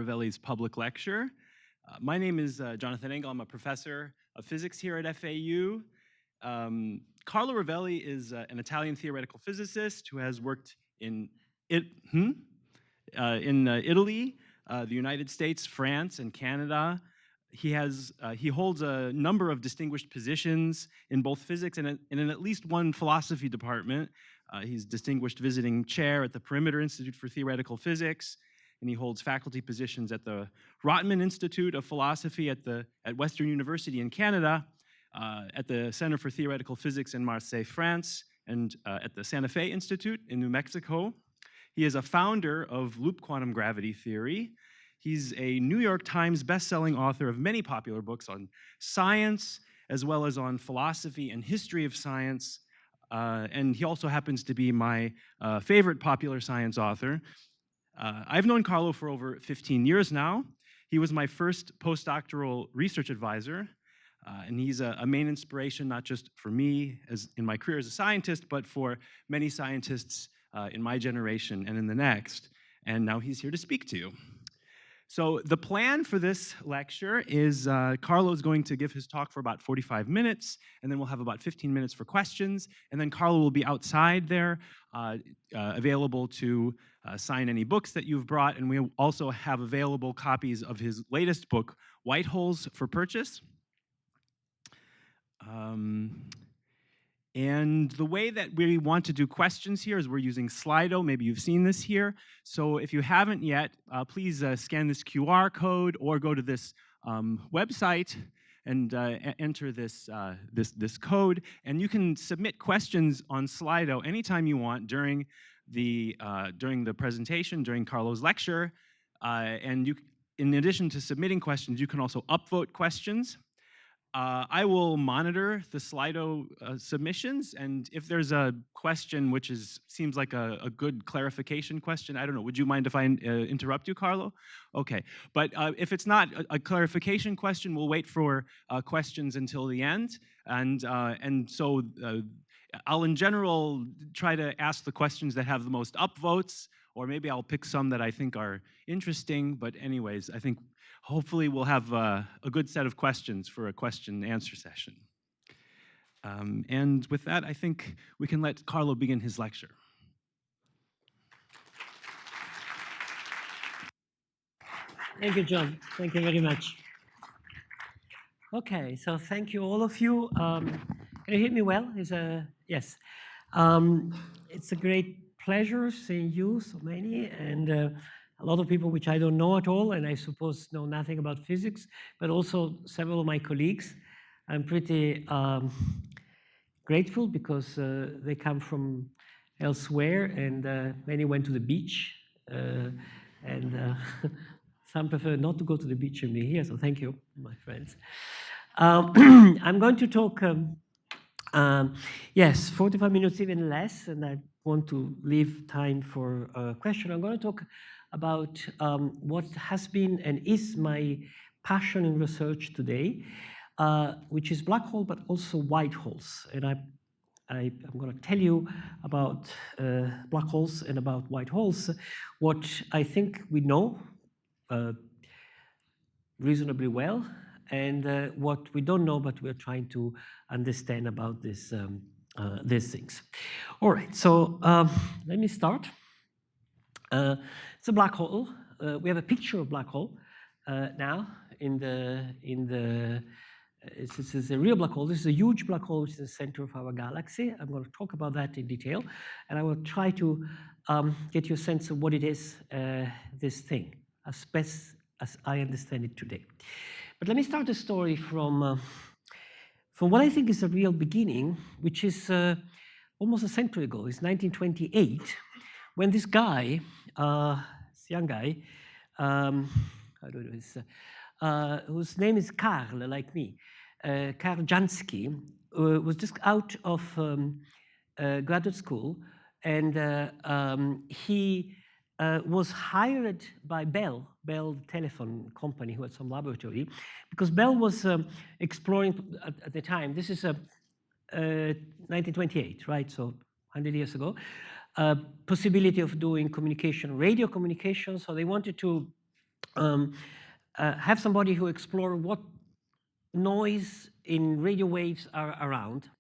Rovelli's public lecture. My name is Jonathan Engel. I'm a professor of physics here at FAU. Carlo Rovelli is an Italian theoretical physicist who has worked in Italy, the United States, France, and Canada. He holds a number of distinguished positions in both physics and in at least one philosophy department. He's distinguished visiting chair at the Perimeter Institute for Theoretical Physics, and he holds faculty positions at the Rotman Institute of Philosophy at Western University in Canada, at the Center for Theoretical Physics in Marseille, France, and at the Santa Fe Institute in New Mexico. He is a founder of loop quantum gravity theory. He's a New York Times bestselling author of many popular books on science, as well as on philosophy and history of science. And he also happens to be my favorite popular science author. I've known Carlo for over 15 years now. He was my first postdoctoral research advisor, and he's a main inspiration not just for me as in my career as a scientist, but for many scientists in my generation and in the next. And now he's here to speak to you. So the plan for this lecture is Carlo's going to give his talk for about 45 minutes, and then we'll have about 15 minutes for questions, and then Carlo will be outside there, available to sign any books that you've brought, and we also have available copies of his latest book, White Holes, for purchase. And the way that we want to do questions here is we're using Slido. Maybe you've seen this here. So if you haven't yet, please scan this QR code or go to this website and enter this code. And you can submit questions on Slido anytime you want during the presentation, during Carlo's lecture. And in addition to submitting questions, you can also upvote questions. I will monitor the Slido submissions, and if there's a question which seems like a good clarification question, I don't know, would you mind if I interrupt you, Carlo? Okay, but if it's not a clarification question, we'll wait for questions until the end, and so I'll in general try to ask the questions that have the most upvotes, or maybe I'll pick some that I think are interesting, but anyways, I think hopefully we'll have a good set of questions for a question and answer session. And with that, I think we can let Carlo begin his lecture. Thank you, John. Thank you very much. Okay, so thank you, all of you. Can you hear me well? Yes. It's a great pleasure seeing you, so many, and a lot of people which I don't know at all, and I suppose know nothing about physics, but also several of my colleagues. I'm pretty grateful because they come from elsewhere, and many went to the beach, and some prefer not to go to the beach and be here, so thank you, my friends. I'm going to talk, yes, 45 minutes, even less, and I want to leave time for a question. I'm going to talk about what has been and is my passion in research today, which is black hole, but also white holes. And I'm going to tell you about black holes and about white holes, what I think we know reasonably well, and what we don't know, but we're trying to understand about these things. All right, so let me start. It's a black hole. We have a picture of black hole now this is a real black hole. This is a huge black hole which is the center of our galaxy. I'm going to talk about that in detail, and I will try to get you a sense of what it is, this thing, as best as I understand it today. But let me start the story from what I think is a real beginning, which is almost a century ago. It's 1928, when this guy, this young guy, I don't know, whose name is Carl, like me, Carl Jansky, was just out of graduate school, and he was hired by Bell telephone company, who had some laboratory, because Bell was exploring at the time. This is 1928, right? So 100 years ago. Possibility of doing communication, radio communication. So they wanted to um, have somebody who explore what noise in radio waves are around.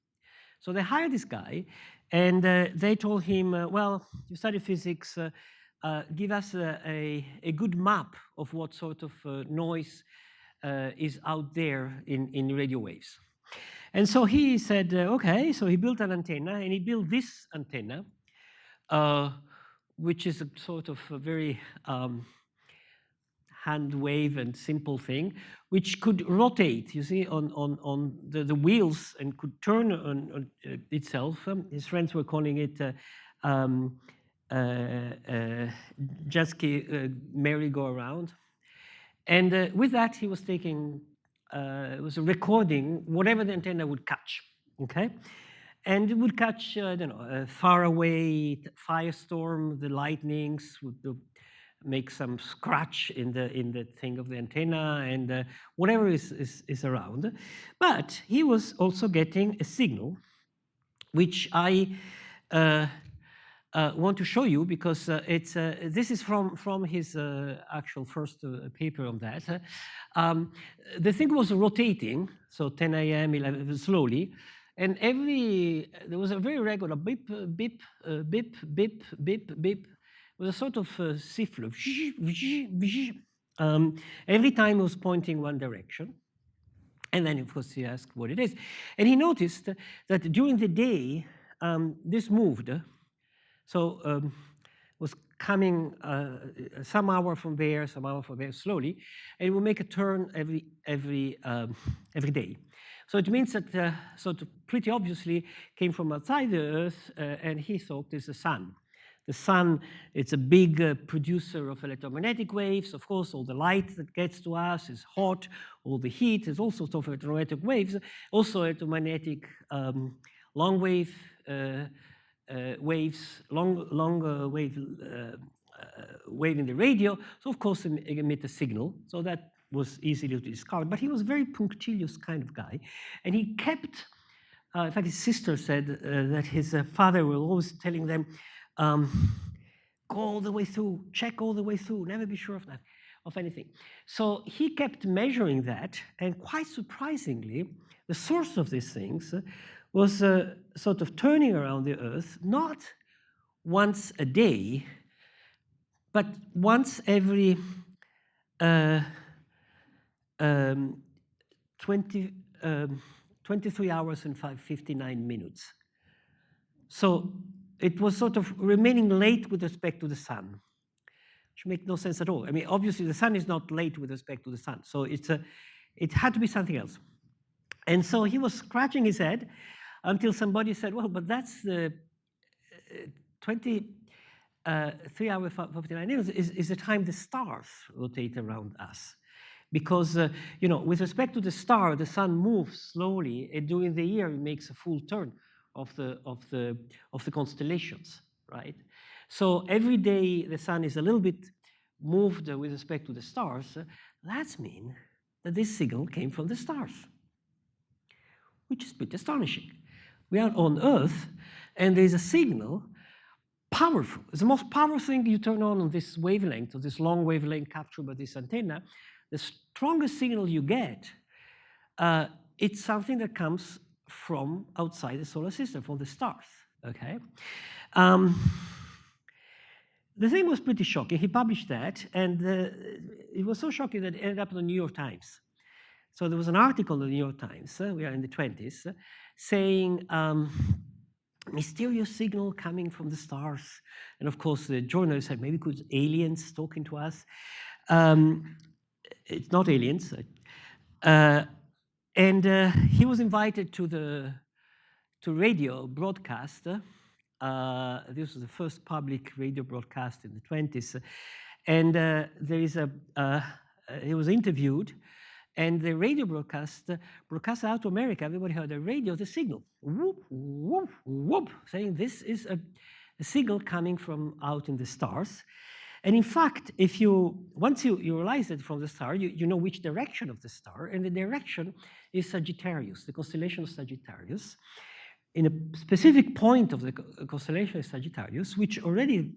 So they hired this guy, and they told him, well, you study physics, give us a good map of what sort of noise is out there in radio waves. And so he said, okay, so he built an antenna, and he built this antenna, which is a sort of a very hand wave and simple thing, which could rotate, you see, on the wheels and could turn on itself. His friends were calling it um, uh, Jansky merry-go-round. And with that, he was taking, it was recording whatever the antenna would catch, okay? And it would catch, I don't know, a faraway firestorm, the lightnings would make some scratch in the thing of the antenna and whatever is around. But he was also getting a signal, which I want to show you because it's this is from his actual first paper on that. The thing was rotating, so 10 a.m., 11 slowly, and there was a very regular beep, beep, beep, beep, beep, beep. It was a sort of siffle. Every time it was pointing one direction. And then, of course, he asked what it is. And he noticed that during the day, this moved. So was coming some hour from there, some hour from there, slowly, and it will make a turn every day. So it means that sort of pretty obviously came from outside the Earth, and he thought it's the sun. The sun, it's a big producer of electromagnetic waves. Of course, all the light that gets to us is hot. All the heat is all sorts of electromagnetic waves. Also electromagnetic long wave waves, long wave wave in the radio. So of course, emit a signal. So that was easily to discover. But he was a very punctilious kind of guy, and he kept. In fact, his sister said that his father was always telling them, go all the way through, check all the way through, never be sure of that, of anything. So he kept measuring that, and quite surprisingly, the source of these things was sort of turning around the Earth, not once a day, but once every 23 hours and 59 minutes. So it was sort of remaining late with respect to the sun, which makes no sense at all. I mean, obviously the sun is not late with respect to the sun, so it had to be something else. And so he was scratching his head until somebody said, well, but that's the 23 hours 59 minutes is the time the stars rotate around us. Because, with respect to the star, the sun moves slowly, and during the year it makes a full turn of the constellations, right? So every day the sun is a little bit moved with respect to the stars. That means that this signal came from the stars, which is pretty astonishing. We are on Earth, and there's a signal, powerful. It's the most powerful thing you turn on this wavelength, or this long wavelength captured by this antenna. The strongest signal you get, it's something that comes from outside the solar system, from the stars, okay? The thing was pretty shocking. He published that, and it was so shocking that it ended up in the New York Times. So there was an article in the New York Times, we are in the 20s, saying, mysterious signal coming from the stars. And of course, the journalist said, maybe it could be aliens talking to us. It's not aliens. And he was invited to radio broadcast. This was the first public radio broadcast in the 20s. And he was interviewed, and the radio broadcast out to America. Everybody heard the radio, the signal, whoop, whoop, whoop, saying this is a signal coming from out in the stars. And in fact, once you realize it from the star, you know which direction of the star, and the direction is Sagittarius, the constellation of Sagittarius. In a specific point of the constellation of Sagittarius, which already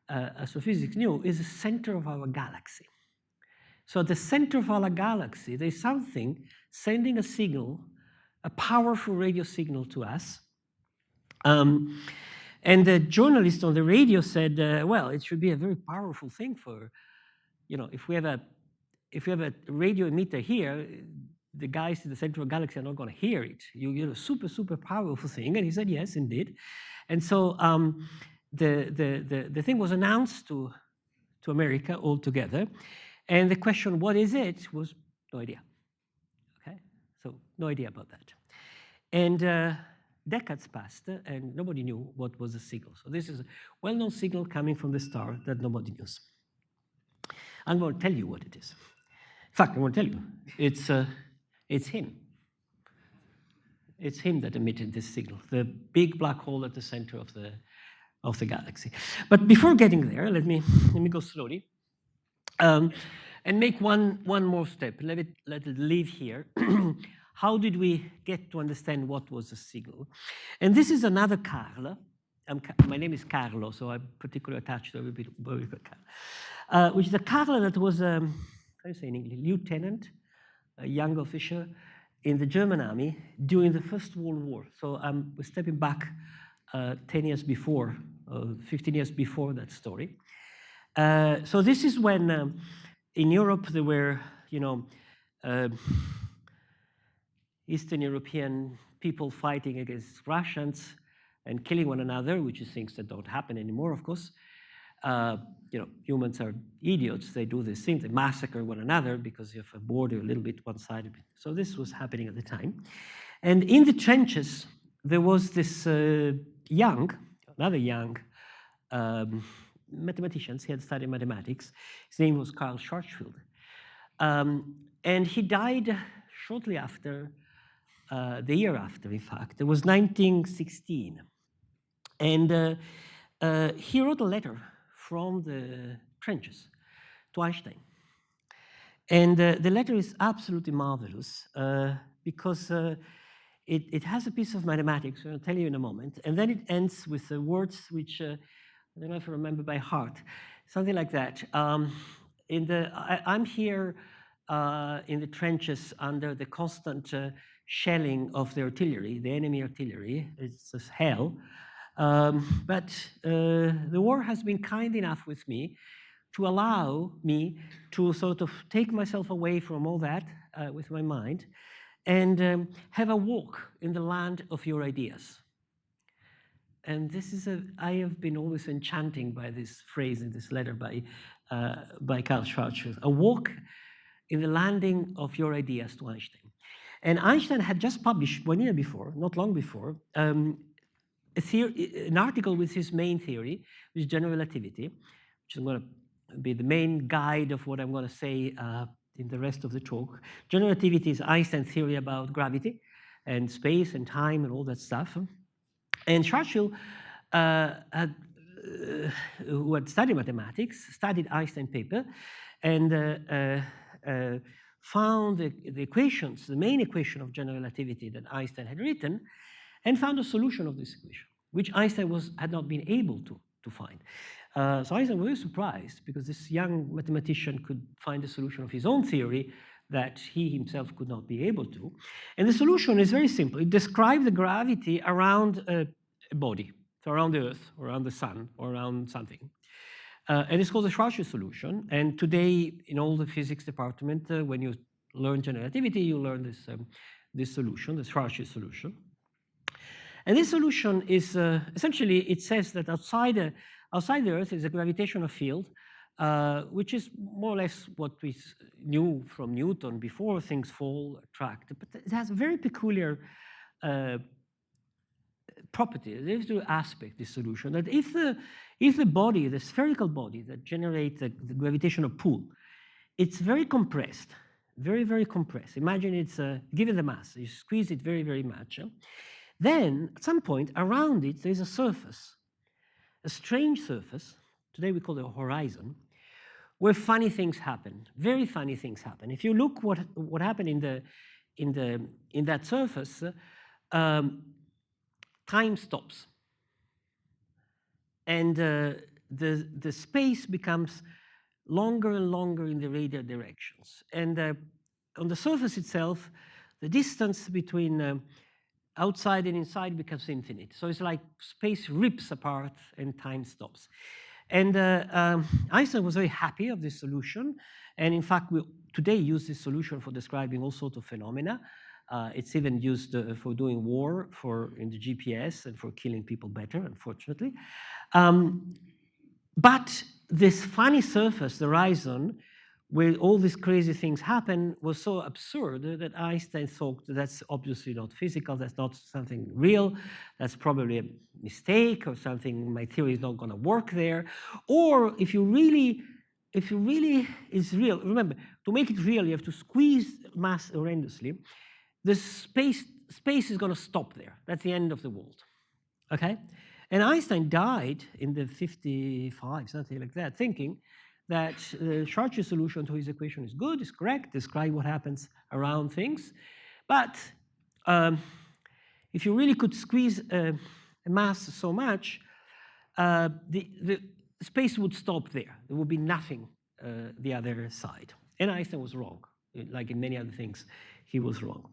astrophysics knew, is the center of our galaxy. So at the center of our galaxy, there's something sending a signal, a powerful radio signal to us. And the journalist on the radio said, well, it should be a very powerful thing for, if we have a radio emitter here, the guys in the central galaxy are not going to hear it. You get a super, super powerful thing. And he said, yes, indeed. And so the thing was announced to America altogether. And the question, what is it, was no idea. Okay, so no idea about that. And decades passed, and nobody knew what was the signal. So this is a well-known signal coming from the star that nobody knows. I'm going to tell you what it is. In fact, I'm going to tell you, it's him. It's him that emitted this signal, the big black hole at the center of the galaxy. But before getting there, let me go slowly and make one more step. Let it live here. How did we get to understand what was the signal? And this is another Carlo. My name is Carlo, so I'm particularly attached to everybody, which is a Carlo that was, how do you say in English, lieutenant, a young officer in the German army during the First World War. So we're stepping back 10 years before, 15 years before that story. So this is when in Europe there were, Eastern European people fighting against Russians and killing one another, which is things that don't happen anymore, of course. Humans are idiots. They do these things. They massacre one another because you have a border a little bit one-sided. So this was happening at the time. And in the trenches, there was this another young mathematician. He had studied mathematics. His name was Carlo Schwarzschild. And he died shortly after, the year after, in fact. It was 1916. And he wrote a letter from the trenches to Einstein. And the letter is absolutely marvelous because it has a piece of mathematics, I'll tell you in a moment. And then it ends with the words which, I don't know if I remember by heart, something like that. I'm here in the trenches under the constant shelling of the artillery, the enemy artillery. It's just hell. But the war has been kind enough with me to allow me to sort of take myself away from all that with my mind and have a walk in the land of your ideas. And this is I have been always enchanting by this phrase in this letter by Carl Schwarzschild, a walk in the landing of your ideas to Einstein. And Einstein had just published 1 year before, not long before, an article with his main theory, which is general relativity, which is going to be the main guide of what I'm going to say in the rest of the talk. General relativity is Einstein's theory about gravity and space and time and all that stuff. And Schwarzschild, who had studied mathematics, studied Einstein's paper, and found the equations, the main equation of general relativity that Einstein had written, and found a solution of this equation, which Einstein had not been able to find. So Einstein was very surprised because this young mathematician could find a solution of his own theory that he himself could not be able to. And the solution is very simple. It describes the gravity around a body, so around the Earth, or around the Sun, or around something. And it's called the Schwarzschild solution. And today, in all the physics department, when you learn general relativity, you learn this solution, the Schwarzschild solution. And this solution is essentially, it says that outside the Earth is a gravitational field, which is more or less what we knew from Newton before things fall, attract. But it has a very peculiar property, there's the aspect, this solution, that if the body, the spherical body that generates the gravitational pull, it's very compressed, very, very compressed. Imagine it's, given the mass, you squeeze it very, very much. Then, at some point, around it, there's a surface, a strange surface, today we call it a horizon, where funny things happen, very funny things happen. If you look what happened in that surface, time stops. And the space becomes longer and longer in the radial directions. And on the surface itself, the distance between outside and inside becomes infinite. So it's like space rips apart and time stops. And Einstein was very happy of this solution. And in fact, we today use this solution for describing all sorts of phenomena. It's even used for doing war in the GPS and for killing people better, unfortunately. But this funny surface, the horizon, where all these crazy things happen, was so absurd that Einstein thought that that's obviously not physical, that's not something real, that's probably a mistake or something, my theory is not going to work there. Or if you really is real, remember, to make it real, you have to squeeze mass horrendously. The space is going to stop there. That's the end of the world. Okay? And Einstein died in the 55, something like that, thinking that the Schwarzschild solution to his equation is good, is correct, describe what happens around things. But if you really could squeeze a mass so much, the space would stop there. There would be nothing the other side. And Einstein was wrong. Like in many other things, he was wrong.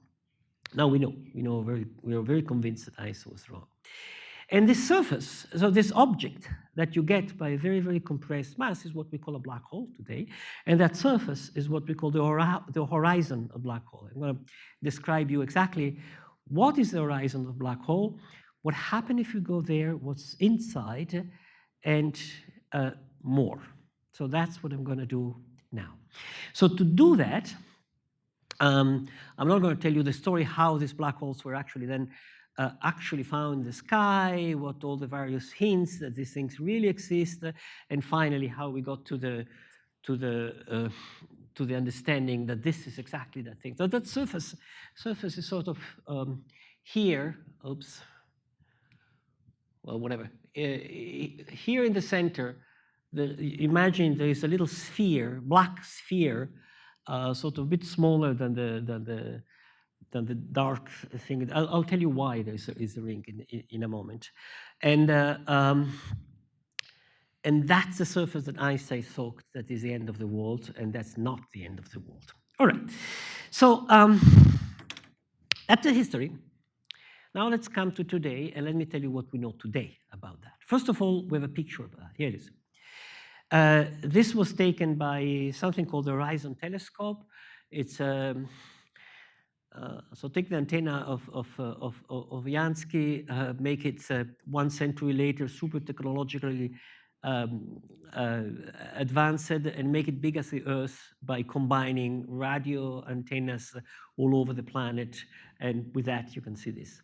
Now we are very convinced that Einstein was wrong. And this surface, so this object that you get by a very, very compressed mass is what we call a black hole today. And that surface is what we call the horizon of black hole. I'm going to describe you exactly what is the horizon of black hole, what happens if you go there, what's inside, and more. So that's what I'm going to do now. So to do that, I'm not going to tell you the story how these black holes were actually then actually found in the sky, what all the various hints that these things really exist, and finally how we got to the understanding that this is exactly that thing. So that surface is sort of here. Oops. Well, whatever. Here in the center, imagine there is a little sphere, black sphere, sort of a bit smaller than the dark thing. I'll tell you why there is a ring in a moment. And that's the surface that Einstein thought that is the end of the world, and that's not the end of the world. All right. So that's the history. Now let's come to today, and let me tell you what we know today about that. First of all, we have a picture of that. Here it is. This was taken by something called the Horizon Telescope. It's so take the antenna of Jansky, make it 1 century later super technologically advanced, and make it big as the Earth by combining radio antennas all over the planet. And with that, you can see this.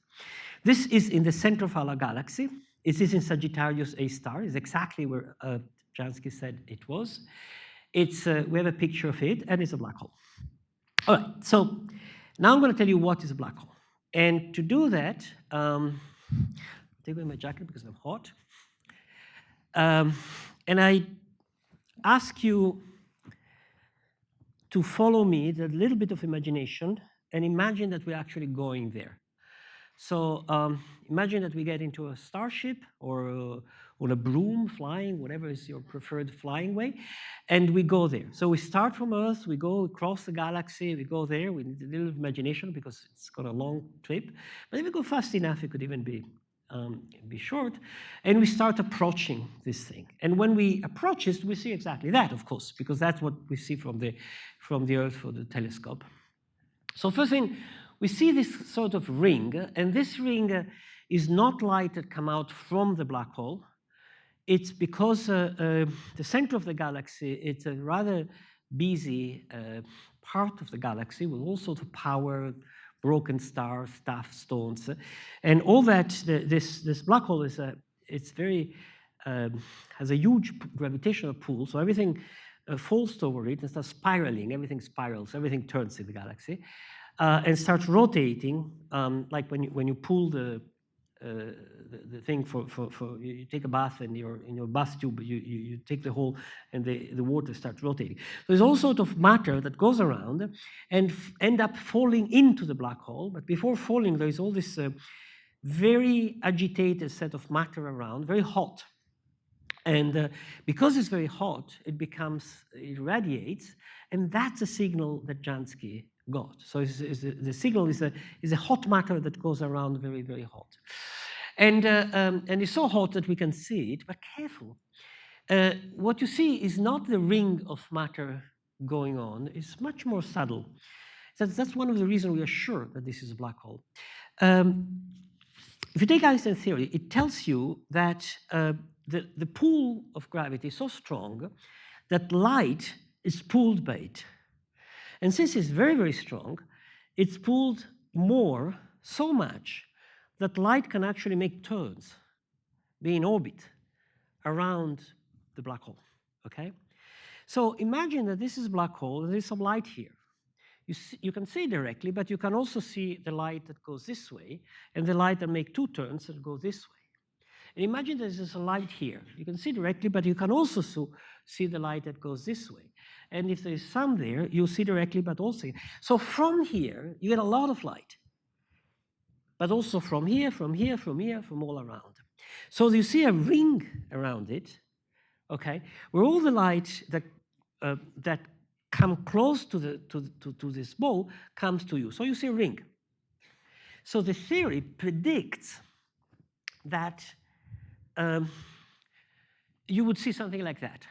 This is in the center of our galaxy. It is in Sagittarius A star. It's exactly where Jansky said it was. It's we have a picture of it, and it's a black hole. All right, so now I'm going to tell you what is a black hole. And to do that, take away my jacket because I'm hot. And I ask you to follow me, a little bit of imagination, and imagine that we're actually going there. So imagine that we get into a starship or on a broom flying, whatever is your preferred flying way, and we go there. So we start from Earth, we go across the galaxy, we go there. We need a little imagination because it's got a long trip. But if we go fast enough, it could even be short. And we start approaching this thing. And when we approach it, we see exactly that, of course, because that's what we see from the Earth for the telescope. So first thing, we see this sort of ring, and this ring is not light that come out from the black hole. It's because the center of the galaxy, it's a rather busy part of the galaxy with all sorts of power, broken stars, stuff, stones, and all that. This black hole is it's very has a huge gravitational pull, so everything falls toward it and starts spiraling. Everything spirals, everything turns in the galaxy. And starts rotating, like when you pull the thing for you take a bath and in your bath tube, you take the hole and the water starts rotating. There's all sort of matter that goes around and end up falling into the black hole. But before falling, there is all this very agitated set of matter around, very hot. And because it's very hot, it radiates, and that's a signal that Jansky got. So the signal is a hot matter that goes around very, very hot. And it's so hot that we can see it, but careful. What you see is not the ring of matter going on, it's much more subtle. That's one of the reasons we are sure that this is a black hole. If you take Einstein's theory, it tells you that the pull of gravity is so strong that light is pulled by it. And since it's very, very strong, it's pulled more, so much, that light can actually make turns, be in orbit around the black hole, okay? So imagine that this is a black hole, and there's some light here. You can see directly, but you can also see the light that goes this way, and the light that make two turns that go this way. And imagine there's a light here. You can see directly, but you can also see the light that goes this way. And if there's some there, you'll see directly, but also. So from here, you get a lot of light, but also from here, from here, from here, from all around. So you see a ring around it, okay, where all the light that come close to this ball comes to you. So you see a ring. So the theory predicts that you would see something like that,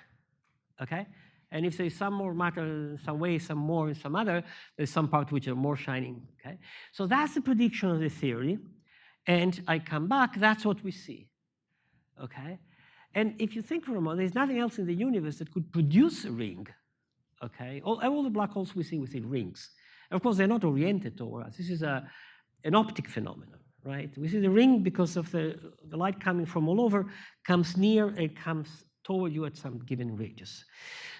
okay? And if there's some more matter in some way, some more in some other, there's some part which are more shining, okay? So that's the prediction of the theory. And I come back, that's what we see, okay? And if you think for a moment, there's nothing else in the universe that could produce a ring, okay? All the black holes we see rings. And of course, they're not oriented toward us. This is an optic phenomenon, right? We see the ring because of the light coming from all over, comes near and comes toward you at some given radius.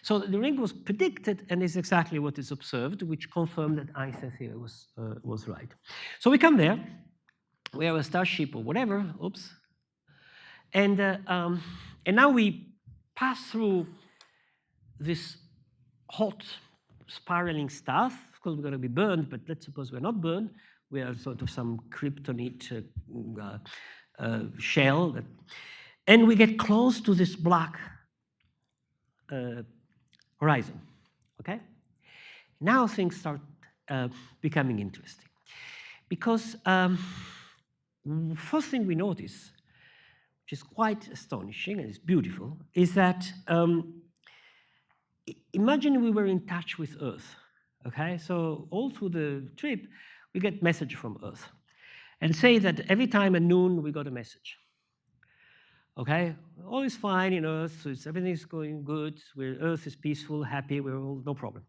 So the ring was predicted, and is exactly what is observed, which confirmed that Einstein's theory was right. So we come there, we have a starship or whatever, oops, and now we pass through this hot spiraling stuff. Of course, we're going to be burned, but let's suppose we're not burned. We are sort of some kryptonite shell. And we get close to this black horizon, okay? Now things start becoming interesting. Because first thing we notice, which is quite astonishing and it's beautiful, is that imagine we were in touch with Earth, okay? So all through the trip, we get message from Earth. And say that every time at noon, we got a message. Okay? All is fine in Earth, so everything's going good, Earth is peaceful, happy, we're all, no problem.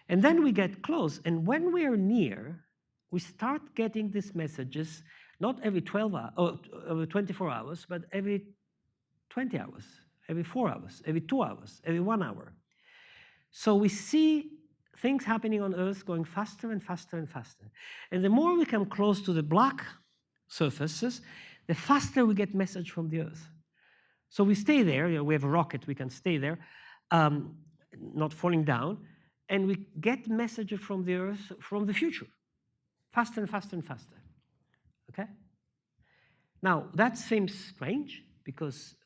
And then we get close, and when we're near, we start getting these messages, not every 12 hours, or every 24 hours, but every 20 hours, every 4 hours, every 2 hours, every 1 hour. So we see things happening on Earth going faster and faster and faster. And the more we come close to the black surfaces, the faster we get message from the Earth. So we stay there, you know, we have a rocket, we can stay there, not falling down, and we get messages from the Earth from the future, faster and faster and faster, okay? Now, that seems strange, because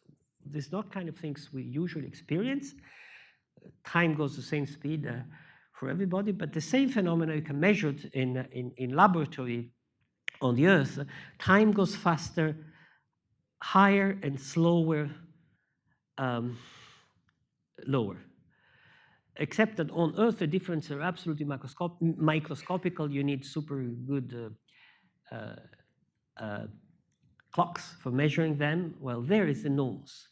there's not kind of things we usually experience. Time goes the same speed for everybody, but the same phenomena you can measure it in laboratory on the Earth. Time goes faster, higher and slower, lower. Except that on Earth, the differences are absolutely microscopical. You need super good clocks for measuring them. Well, there is enormous.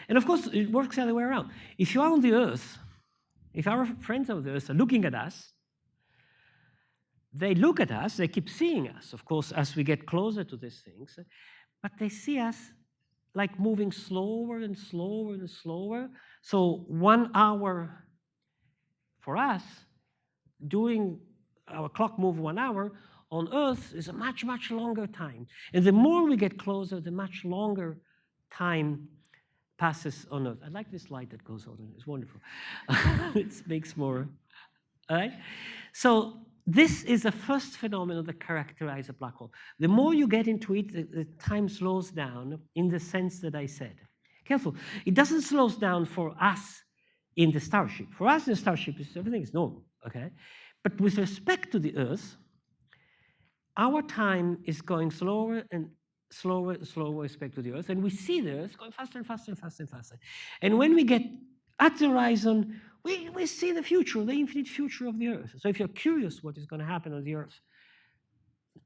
And of course, it works the other way around. If you are on the Earth, if our friends on the Earth are looking at us, they look at us, they keep seeing us, of course, as we get closer to these things, but they see us like moving slower and slower and slower. So 1 hour for us, doing our clock move 1 hour, on Earth is a much, much longer time. And the more we get closer, the much longer time passes on Earth. I like this light that goes on, it's wonderful. It makes more, all right? So this is the first phenomenon that characterizes a black hole. The more you get into it, the time slows down in the sense that I said. Careful. It doesn't slow us down for us in the starship. For us in the starship, everything is normal, okay? But with respect to the Earth, our time is going slower and slower and slower with respect to the Earth, and we see the Earth going faster and faster and faster and faster. And when we get at the horizon, we see the future, the infinite future of the Earth. So if you're curious what is going to happen on the Earth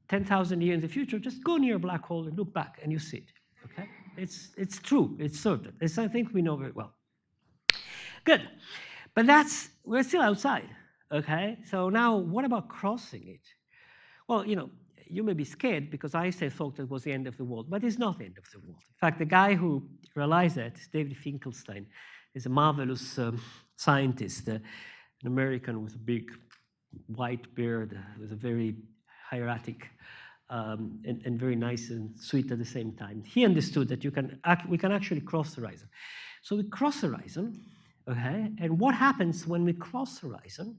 10,000 years in the future, just go near a black hole and look back, and you see it. Okay, it's true, it's certain. It's something we know very well. Good, but we're still outside. Okay, so now what about crossing it? Well, you may be scared because Einstein thought it was the end of the world, but it's not the end of the world. In fact, the guy who realized that is David Finkelstein. He's a marvelous scientist, an American with a big white beard, with a very hieratic and very nice and sweet at the same time. He understood that we can actually cross the horizon. So we cross the horizon, okay? And what happens when we cross the horizon?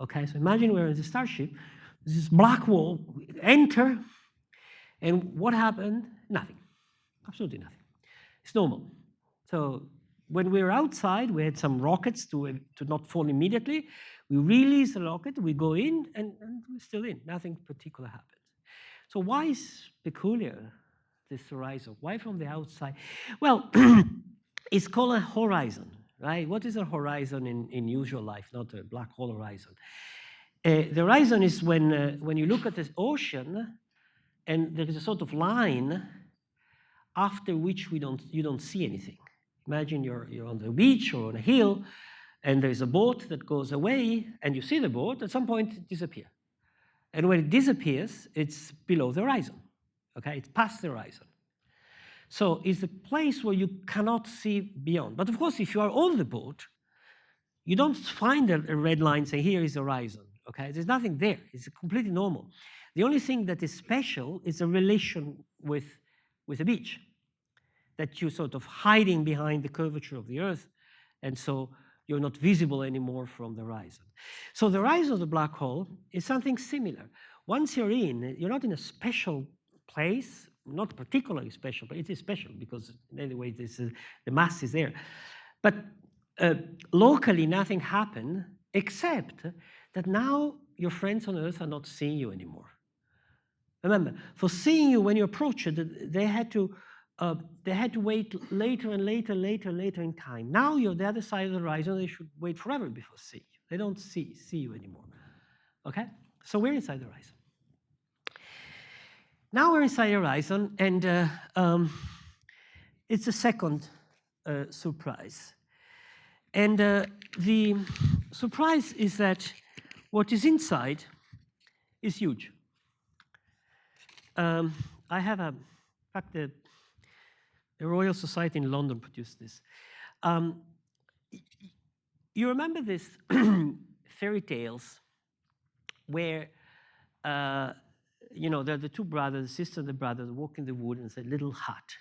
Okay, so imagine we're in the starship, this black wall, we enter, and what happened? Nothing, absolutely nothing. It's normal. So when we were outside, we had some rockets to not fall immediately. We release the rocket, we go in, and we're still in. Nothing particular happens. So why is peculiar, this horizon? Why from the outside? Well, it's called a horizon, right? What is a horizon in usual life, not a black hole horizon? The horizon is when you look at the ocean and there is a sort of line after which you don't see anything. Imagine you're on the beach or on a hill, and there's a boat that goes away, and you see the boat. At some point, it disappears. And when it disappears, it's below the horizon. Okay, it's past the horizon. So it's a place where you cannot see beyond. But of course, if you are on the boat, you don't find a red line saying, here is the horizon. Okay, there's nothing there. It's completely normal. The only thing that is special is a relation with a beach, that you're sort of hiding behind the curvature of the Earth, and so you're not visible anymore from the horizon. So the horizon of the black hole is something similar. Once you're not in a special place, not particularly special, but it is special because anyway, the mass is there. But locally, nothing happened except that now your friends on Earth are not seeing you anymore. Remember, for seeing you when you approach it, they had to wait later and later in time. Now you're the other side of the horizon. They should wait forever before seeing you. They don't see you anymore. Okay, so we're inside the horizon. Now we're inside the horizon, and it's a second surprise. And the surprise is that what is inside is huge. I have in fact, the Royal Society in London produced this. You remember this fairy tales where, there are the two brothers, the sister and the brother, walk in the wood, and it's a little hut.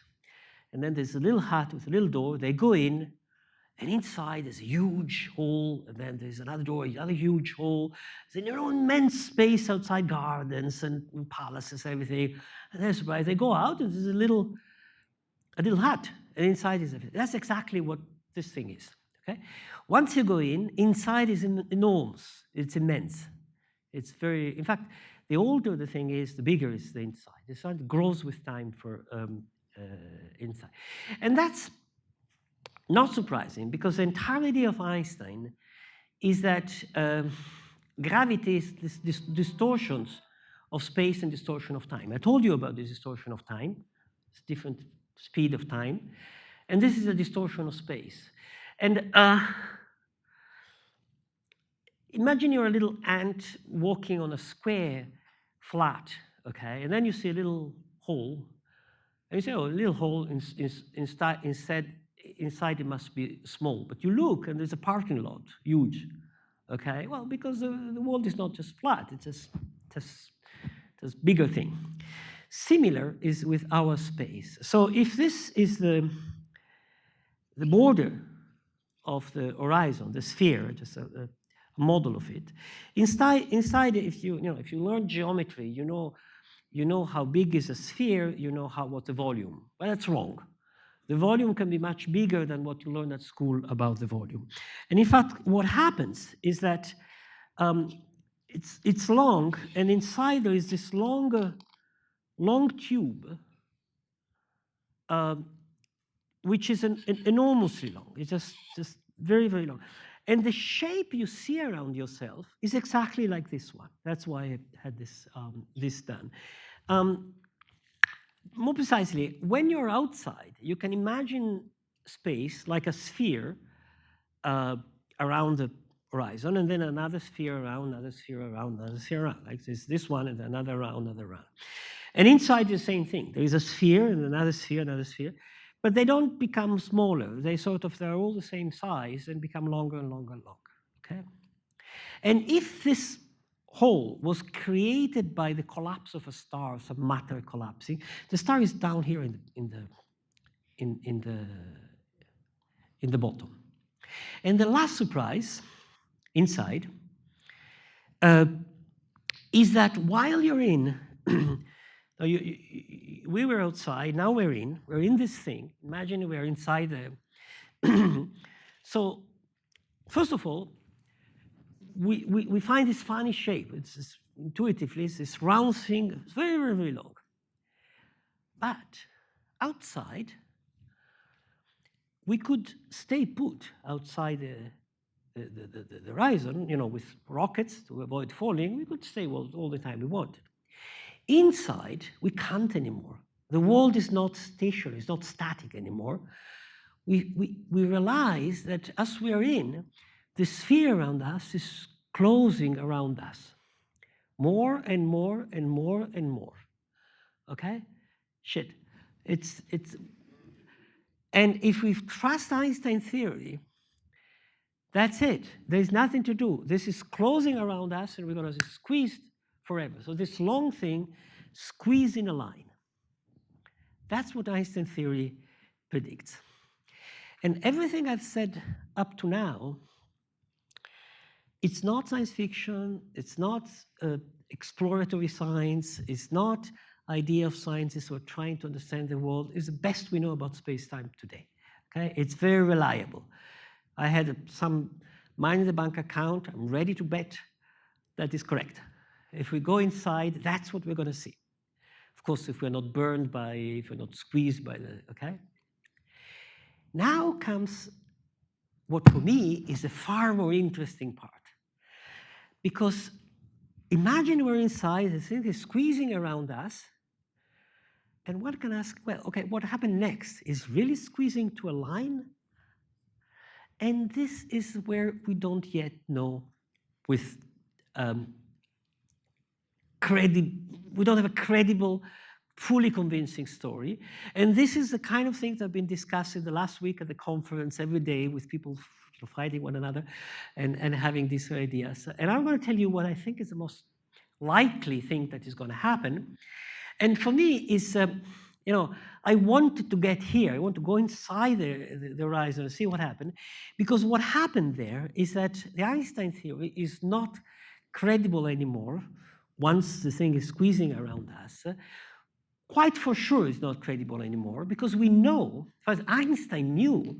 And then there's a little hut with a little door. They go in, and inside there's a huge hall, and then there's another door, another huge hall. There's an immense space outside, gardens and palaces, everything. And they're surprised. They go out, and there's a little hut, and inside is everything. That's exactly what this thing is. Okay. Once you go in, inside is enormous. It's immense. It's very. In fact, the older the thing is, the bigger is the inside. The inside grows with time for inside, and that's not surprising, because the entirety of Einstein is that gravity is this distortions of space and distortion of time. I told you about this distortion of time. It's different speed of time. And this is a distortion of space. And imagine you're a little ant walking on a square flat, okay? And then you see a little hole. And you say, oh, a little hole inside it must be small. But you look, and there's a parking lot, huge. Okay, well, because the world is not just flat, it's just bigger thing. Similar is with our space. So if this is the border of the horizon, the sphere, just a model of it, inside, if you learn geometry, you know how big is a sphere, you know what the volume. But that's wrong. The volume can be much bigger than what you learn at school about the volume. And in fact, what happens is that it's long, and inside there is this long tube, which is enormously long. It's just very, very long. And the shape you see around yourself is exactly like this one. That's why I had this done. More precisely, when you're outside, you can imagine space like a sphere around the horizon, and then another sphere around, another sphere around, another sphere around, like this one, and another round, another round. And inside the same thing. There is a sphere and another sphere, but they don't become smaller. They're all the same size and become longer and longer and longer, okay? And if this hole was created by the collapse of a star, some matter collapsing, the star is down here in the bottom. And the last surprise inside is that while you're in, we were outside, now we're in this thing. Imagine we're inside the. So, first of all, we find this funny shape. It's intuitively, it's this round thing, it's very, very, very long. But outside, we could stay put outside the horizon, with rockets to avoid falling. We could stay all the time we wanted. Inside, we can't anymore. The world is not stationary, it's not static anymore. We realize that as we are in, the sphere around us is closing around us. More and more and more and more. Okay? Shit. And if we trust Einstein theory, that's it. There's nothing to do. This is closing around us, and we're going to squeeze forever. So this long thing squeezed in a line. That's what Einstein theory predicts. And everything I've said up to now, it's not science fiction, it's not exploratory science, it's not idea of scientists who are trying to understand the world. It's the best we know about space-time today. Okay? It's very reliable. I had some money in the bank account. I'm ready to bet that is correct. If we go inside, that's what we're going to see. Of course, if we're not burned if we're not squeezed by the, okay? Now comes what for me is the far more interesting part. Because imagine we're inside, the thing is squeezing around us, and one can ask, well, okay, what happened next? Is really squeezing to a line? And this is where we don't yet know with we don't have a credible, fully convincing story. And this is the kind of things I've been discussing the last week at the conference every day with people fighting one another and having these ideas. And I'm going to tell you what I think is the most likely thing that is going to happen. And for me, is I wanted to get here. I want to go inside the horizon and see what happened, because what happened there is that the Einstein theory is not credible anymore once the thing is squeezing around us. Quite for sure it's not credible anymore, because we know, first Einstein knew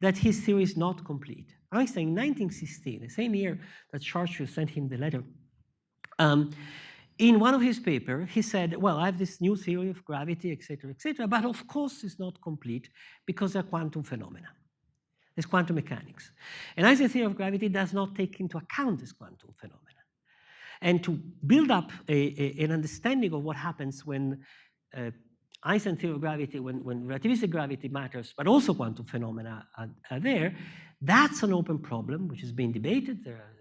that his theory is not complete. Einstein in 1916, the same year that Schwarzschild sent him the letter, in one of his papers, he said, well, I have this new theory of gravity, et cetera, but of course it's not complete because there are quantum phenomena. There's quantum mechanics. And Einstein's theory of gravity does not take into account this quantum phenomena. And to build up an understanding of what happens when Einstein theory of gravity, when relativistic gravity matters, but also quantum phenomena are there, that's an open problem which is being debated. There are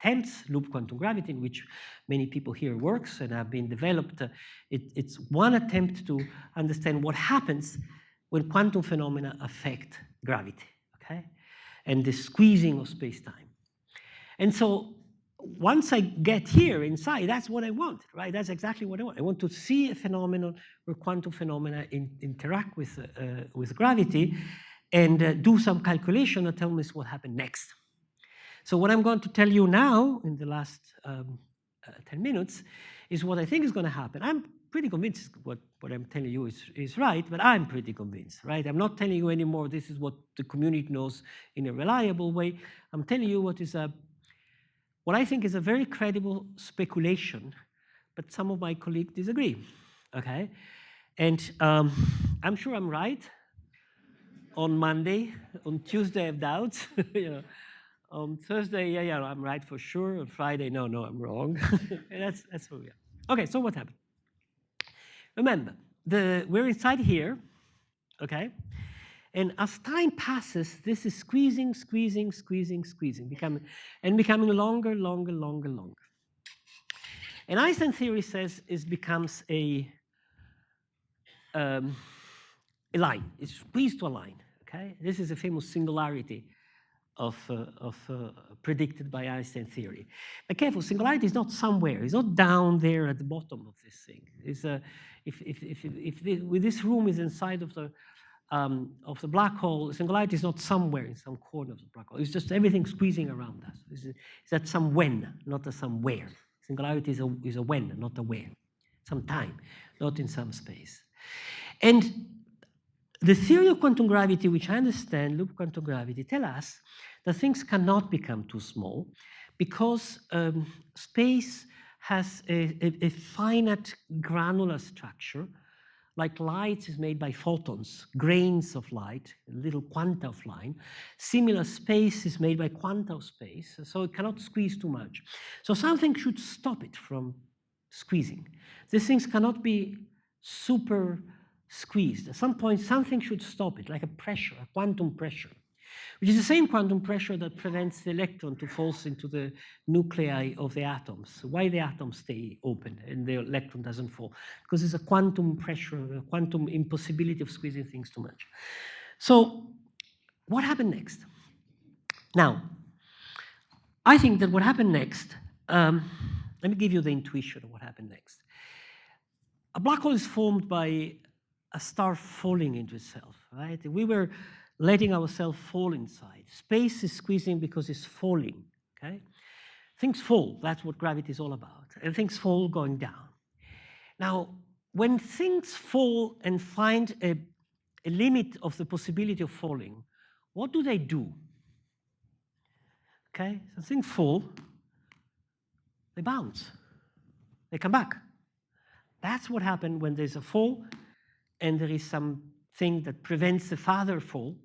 attempts, loop quantum gravity, in which many people here works and have been developed. It's one attempt to understand what happens when quantum phenomena affect gravity, okay? And the squeezing of space-time. And so once I get here inside, that's what I want, right? That's exactly what I want. I want to see a phenomenon where quantum phenomena interact with gravity and do some calculation and tell me what happened next. So what I'm going to tell you now in the last 10 minutes is what I think is going to happen. I'm pretty convinced what I'm telling you is right, but I'm pretty convinced, right? I'm not telling you anymore this is what the community knows in a reliable way. I'm telling you what I think is a very credible speculation, but some of my colleagues disagree, okay? And I'm sure I'm right on Monday. On Tuesday, I have doubts. You know, on Thursday, yeah, I'm right for sure. On Friday, no, I'm wrong. That's where we are. Okay, so what happened? Remember, we're inside here, okay? And as time passes, this is squeezing, becoming longer. And Einstein theory says it becomes a line. It's squeezed to a line. Okay, this is a famous singularity of predicted by Einstein theory. But careful, singularity is not somewhere. It's not down there at the bottom of this thing. It's if this room is inside of the black hole, singularity is not somewhere in some corner of the black hole. It's just everything squeezing around us. It's at some when, not at somewhere. Singularity is a when, not a where. Some time, not in some space. And the theory of quantum gravity, which I understand, loop quantum gravity, tell us that things cannot become too small because space has a finite granular structure. Like light is made by photons, grains of light, little quanta of light. Similar space is made by quanta of space, so it cannot squeeze too much. So something should stop it from squeezing. These things cannot be super squeezed. At some point, something should stop it, like a pressure, a quantum pressure, which is the same quantum pressure that prevents the electron to fall into the nuclei of the atoms. Why the atoms stay open and the electron doesn't fall? Because there's a quantum pressure, a quantum impossibility of squeezing things too much. So what happened next? Now, I think that what happened next, let me give you the intuition of what happened next. A black hole is formed by a star falling into itself, right? We were letting ourselves fall inside. Space is squeezing because it's falling, okay? Things fall, that's what gravity is all about. And things fall going down. Now, when things fall and find a limit of the possibility of falling, what do they do? Okay, so things fall, they bounce, they come back. That's what happened when there's a fall and there is something that prevents the further fall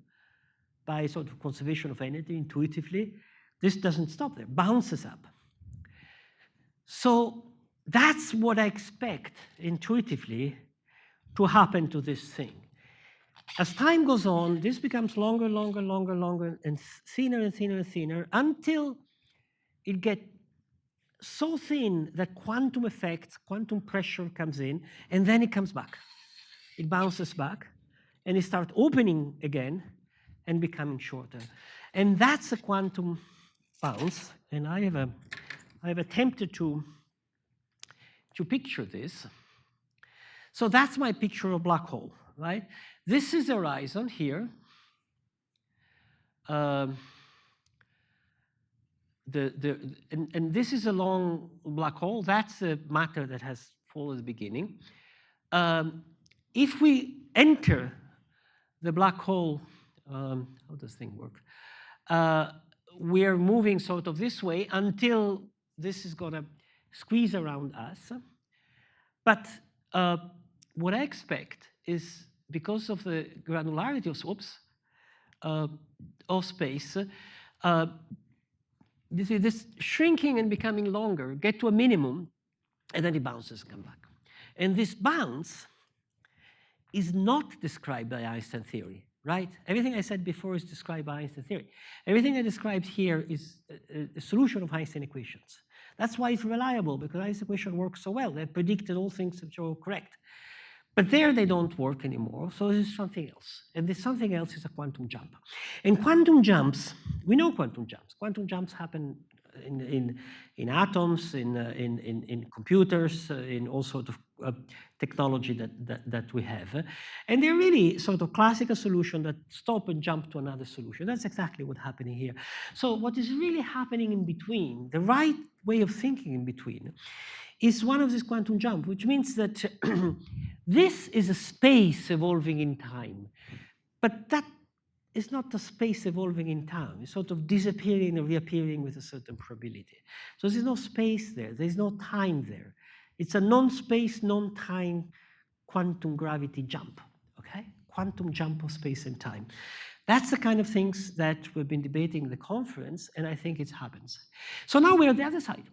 by sort of conservation of energy intuitively. This doesn't stop there, bounces up. So that's what I expect intuitively to happen to this thing. As time goes on, this becomes longer, and thinner until it gets so thin that quantum effects, quantum pressure comes in, and then it comes back. It bounces back, and it starts opening again and becoming shorter. And that's a quantum bounce, and I have attempted to picture this. So that's my picture of black hole, right? This is the horizon here. And this is a long black hole. That's the matter that has fallen at the beginning. If we enter the black hole, how does thing work? We're moving sort of this way until this is going to squeeze around us. But what I expect is because of the granularity of space, you see this shrinking and becoming longer, get to a minimum, and then it bounces and come back. And this bounce is not described by Einstein theory, right? Everything I said before is described by Einstein theory. Everything I described here is a solution of Einstein equations. That's why it's reliable, because Einstein equation works so well. They predicted all things that are correct. But there they don't work anymore, so this is something else. And this something else is a quantum jump. And quantum jumps, we know quantum jumps. Quantum jumps happen in atoms, in computers, in all sorts of technology that we have. And they're really sort of classical solution that stop and jump to another solution. That's exactly what's happening here. So what is really happening in between, the right way of thinking in between is one of this quantum jump, which means that this is a space evolving in time, but that is not a space evolving in time. It's sort of disappearing and reappearing with a certain probability. So there's no space there. There's no time there. It's a non-space, non-time quantum gravity jump, okay? Quantum jump of space and time. That's the kind of things that we've been debating in the conference, and I think it happens. So now we're on the other side.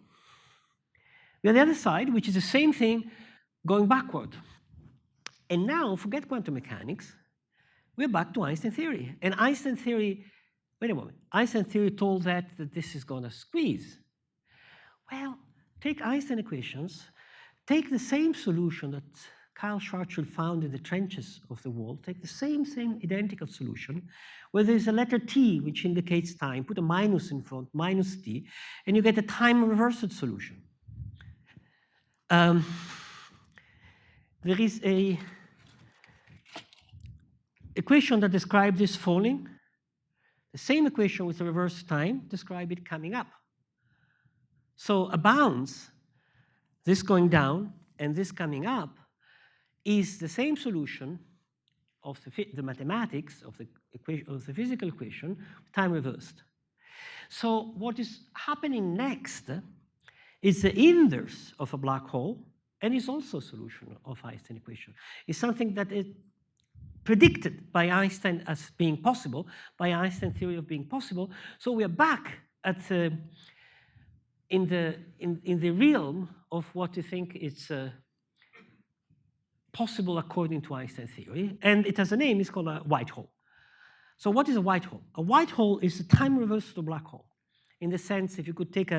We're on the other side, which is the same thing going backward. And now, forget quantum mechanics, we're back to Einstein theory. And Einstein theory, wait a moment, Einstein theory told that this is going to squeeze. Well, take Einstein equations, take the same solution that Carlo Schwarzschild found in the trenches of the wall, take the same identical solution, where there's a letter T which indicates time, put a minus in front, minus T, and you get a time reversed solution. There is a equation that describes this falling. The same equation with the reverse time describe it coming up. So a bounce, this going down and this coming up, is the same solution of the mathematics of the physical equation, time reversed. So what is happening next is the inverse of a black hole, and is also a solution of Einstein equation. It's something that is predicted by Einstein as being possible, by Einstein theory of being possible. So we are back at in the realm of what you think is possible according to Einstein theory, and it has a name. It's called a white hole. So what is a white hole? A white hole is a time reversed black hole, in the sense if you could take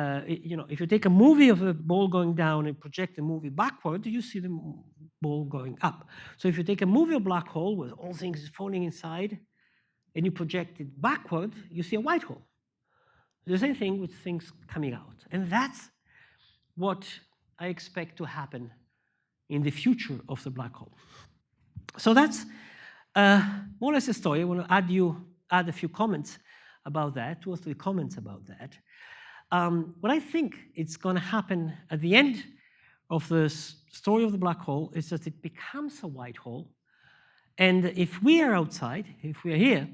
if you take a movie of a ball going down and project the movie backward, you see the ball going up. So if you take a movie of black hole with all things falling inside, and you project it backward, you see a white hole. The same thing with things coming out. And that's what I expect to happen in the future of the black hole. So that's more or less the story. I want to add a few comments about that, 2 or 3 comments about that. What I think it's going to happen at the end of the story of the black hole is that it becomes a white hole. And if we are outside, if we are here,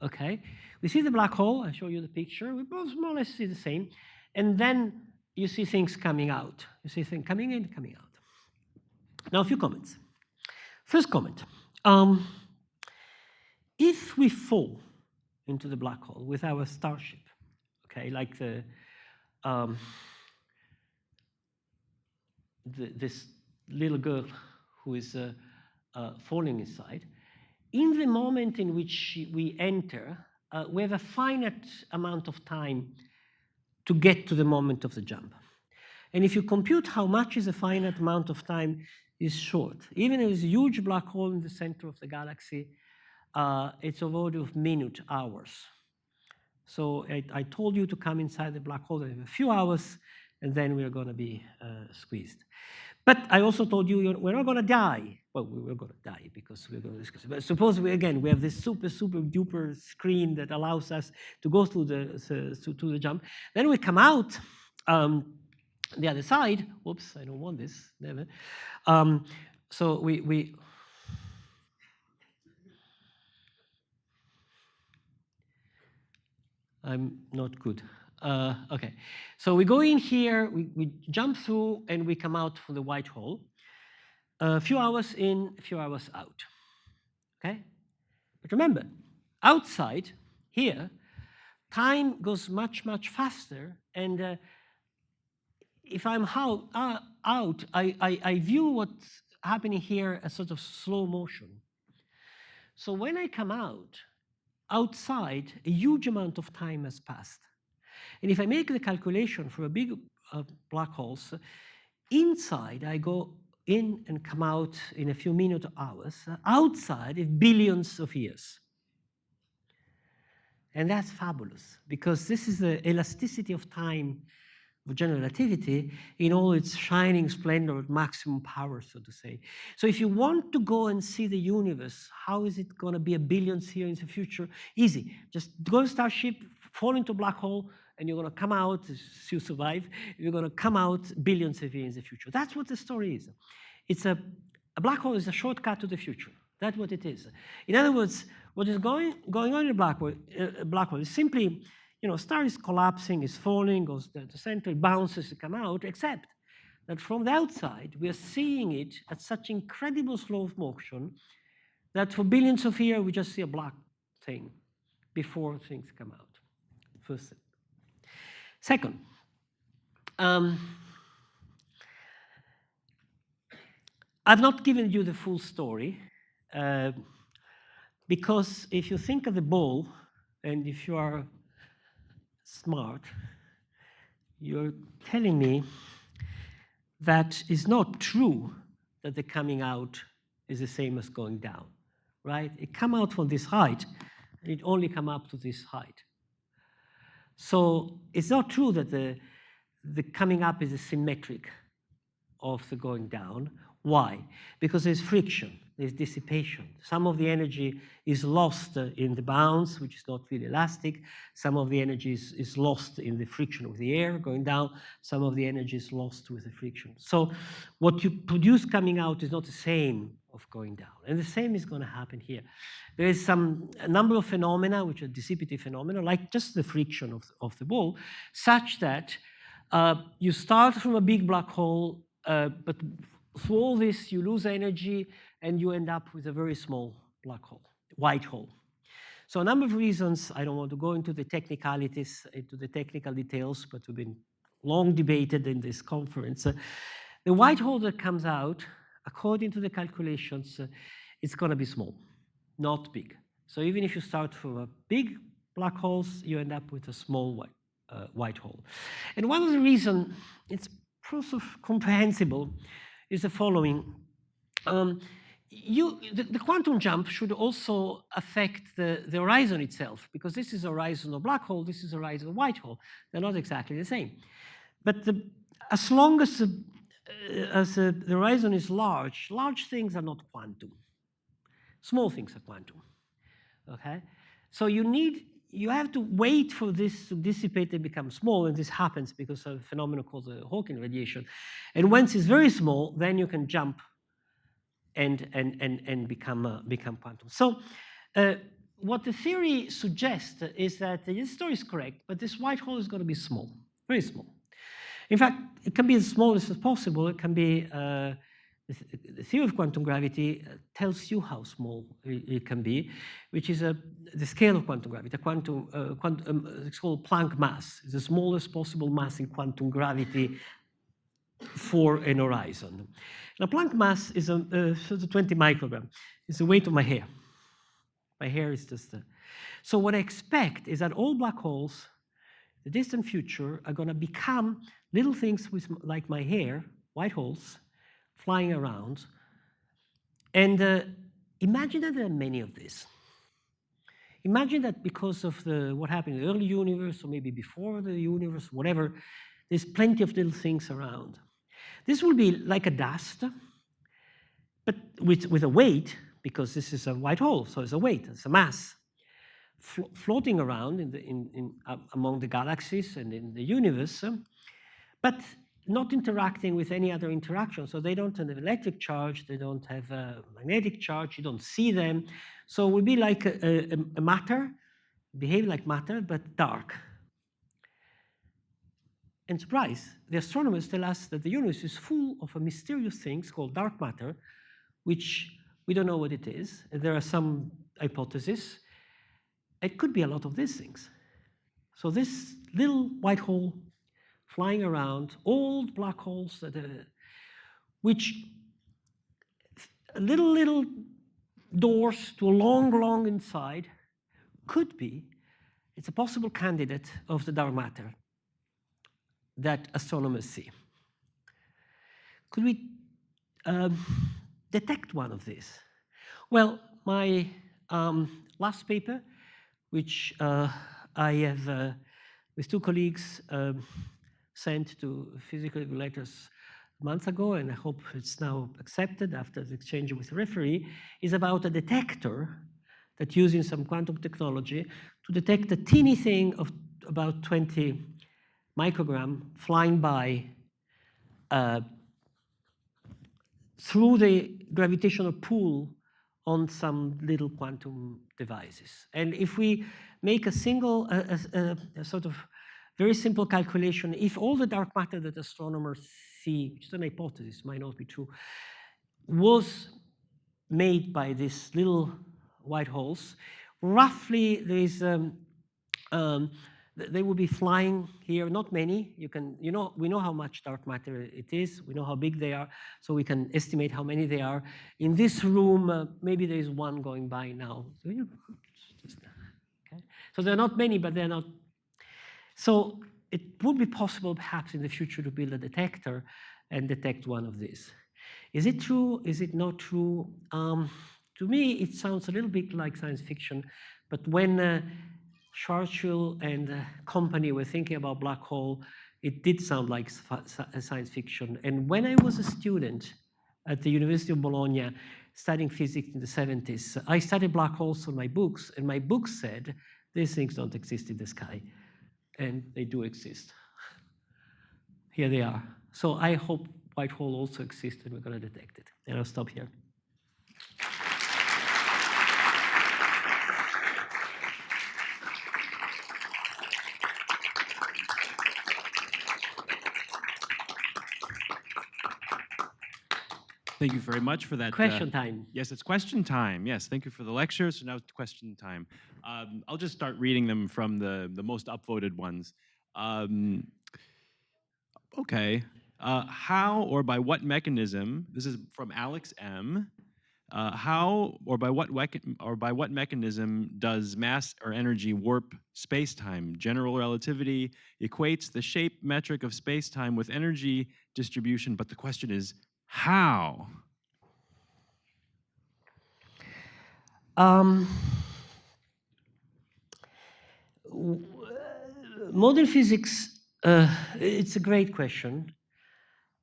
okay, we see the black hole. I show you the picture. We both more or less see the same. And then you see things coming out. You see things coming in, coming out. Now, a few comments. First comment. If we fall into the black hole with our starship, okay, like this little girl who is falling inside, in the moment in which we enter, we have a finite amount of time to get to the moment of the jump. And if you compute how much is a finite amount of time, is short. Even if there's a huge black hole in the center of the galaxy, it's of order of minute, hours. So I told you to come inside the black hole in a few hours, and then we're going to be squeezed. But I also told you we're not going to die. Well, we're going to die because we're going to discuss it. But suppose we have this super duper screen that allows us to go through the jump. Then we come out the other side. Whoops, I don't want this. Never. So we I'm not good. Okay, so we go in here, we jump through, and we come out from the white hole. A few hours in, a few hours out. Okay? But remember, outside, here, time goes much, much faster, and if I'm out, I view what's happening here as sort of slow motion. So when I come out, outside, a huge amount of time has passed. And if I make the calculation for a big black holes, inside I go in and come out in a few minutes, hours. Outside, is billions of years. And that's fabulous, because this is the elasticity of time of general relativity in all its shining splendor at maximum power, so to say. So if you want to go and see the universe, how is it going to be a billions years in the future? Easy. Just go to Starship, fall into a black hole, and you're going to come out, if you survive, you're going to come out billions of years in the future. That's what the story is. It's a black hole is a shortcut to the future. That's what it is. In other words, what is going on in a black hole is simply, star is collapsing, is falling, goes to the center, it bounces to come out, except that from the outside, we are seeing it at such incredible slow motion that for billions of years, we just see a black thing before things come out. First thing. Second, I've not given you the full story because if you think of the ball and if you are smart, you're telling me that it's not true that the coming out is the same as going down, right? It come out from this height, and it only come up to this height. So it's not true that the coming up is symmetric of the going down. Why? Because there's friction, there's dissipation. Some of the energy is lost in the bounce, which is not really elastic. Some of the energy is lost in the friction of the air going down. Some of the energy is lost with the friction. So what you produce coming out is not the same of going down. And the same is going to happen here. There is a number of phenomena, which are dissipative phenomena, like just the friction of the ball, such that you start from a big black hole, but through all this, you lose energy, and you end up with a very small black hole, white hole. So a number of reasons. I don't want to go into the technicalities, into the technical details, but we've been long debated in this conference. The white hole that comes out, according to the calculations, it's going to be small, not big. So even if you start from a big black holes, you end up with a small white hole. And one of the reasons it's sort of comprehensible is the following. The quantum jump should also affect the horizon itself, because this is the horizon of black hole, this is the horizon of white hole. They're not exactly the same. But as long as the horizon is large things are not quantum. Small things are quantum. Okay? So you have to wait for this to dissipate and become small, and this happens because of a phenomenon called the Hawking radiation. And once it's very small, then you can jump and become quantum. So what the theory suggests is that this story is correct, but this white hole is going to be small, very small. In fact, it can be as small as possible. It can be the theory of quantum gravity tells you how small it can be, which is the scale of quantum gravity. It's called Planck mass. It's the smallest possible mass in quantum gravity for an horizon. Now, Planck mass is 20 microgram. It's the weight of my hair. My hair is just so what I expect is that all black holes, the distant future, are going to become little things like my hair, white holes, flying around. And imagine that there are many of these. Imagine that because of what happened in the early universe, or maybe before the universe, whatever, there's plenty of little things around. This will be like a dust, but with a weight, because this is a white hole, so it's a weight, it's a mass, floating around among the galaxies and in the universe, but not interacting with any other interaction. So they don't have an electric charge, they don't have a magnetic charge, you don't see them. So it will be like a matter, behave like matter, but dark. And surprise, the astronomers tell us that the universe is full of a mysterious things called dark matter, which we don't know what it is. There are some hypotheses. It could be a lot of these things. So this little white hole flying around, old black holes, which little doors to a long inside, could be, it's a possible candidate of the dark matter that astronomers see. Could we detect one of these? Well, my last paper, which I have, with two colleagues, sent to physical regulators months ago, and I hope it's now accepted after the exchange with the referee, is about a detector that using some quantum technology to detect a teeny thing about 20 microgram flying by through the gravitational pull on some little quantum devices. And if we make a single, a sort of very simple calculation, if all the dark matter that astronomers see, which is an hypothesis, might not be true, was made by these little white holes, roughly there is they will be flying here, not many. We know how much dark matter it is. We know how big they are, so we can estimate how many they are. In this room, maybe there is one going by now. So, okay. So there are not many, but they're not. So it would be possible, perhaps, in the future to build a detector and detect one of these. Is it true? Is it not true? To me, it sounds a little bit like science fiction, but when Schwarzschild and company were thinking about black hole, it did sound like science fiction. And when I was a student at the University of Bologna studying physics in the 70s, I studied black holes in my books, and my books said, these things don't exist in the sky. And they do exist. Here they are. So I hope white hole also exists, and we're going to detect it. And I'll stop here. Thank you very much for that. Question time. Yes, it's question time. Yes, thank you for the lecture. So now it's question time. I'll just start reading them from the most upvoted ones. Okay. How or by what mechanism, this is from Alex M., how or by what mechanism does mass or energy warp space-time? General relativity equates the shape metric of space-time with energy distribution, but the question is how? Modern physics, it's a great question,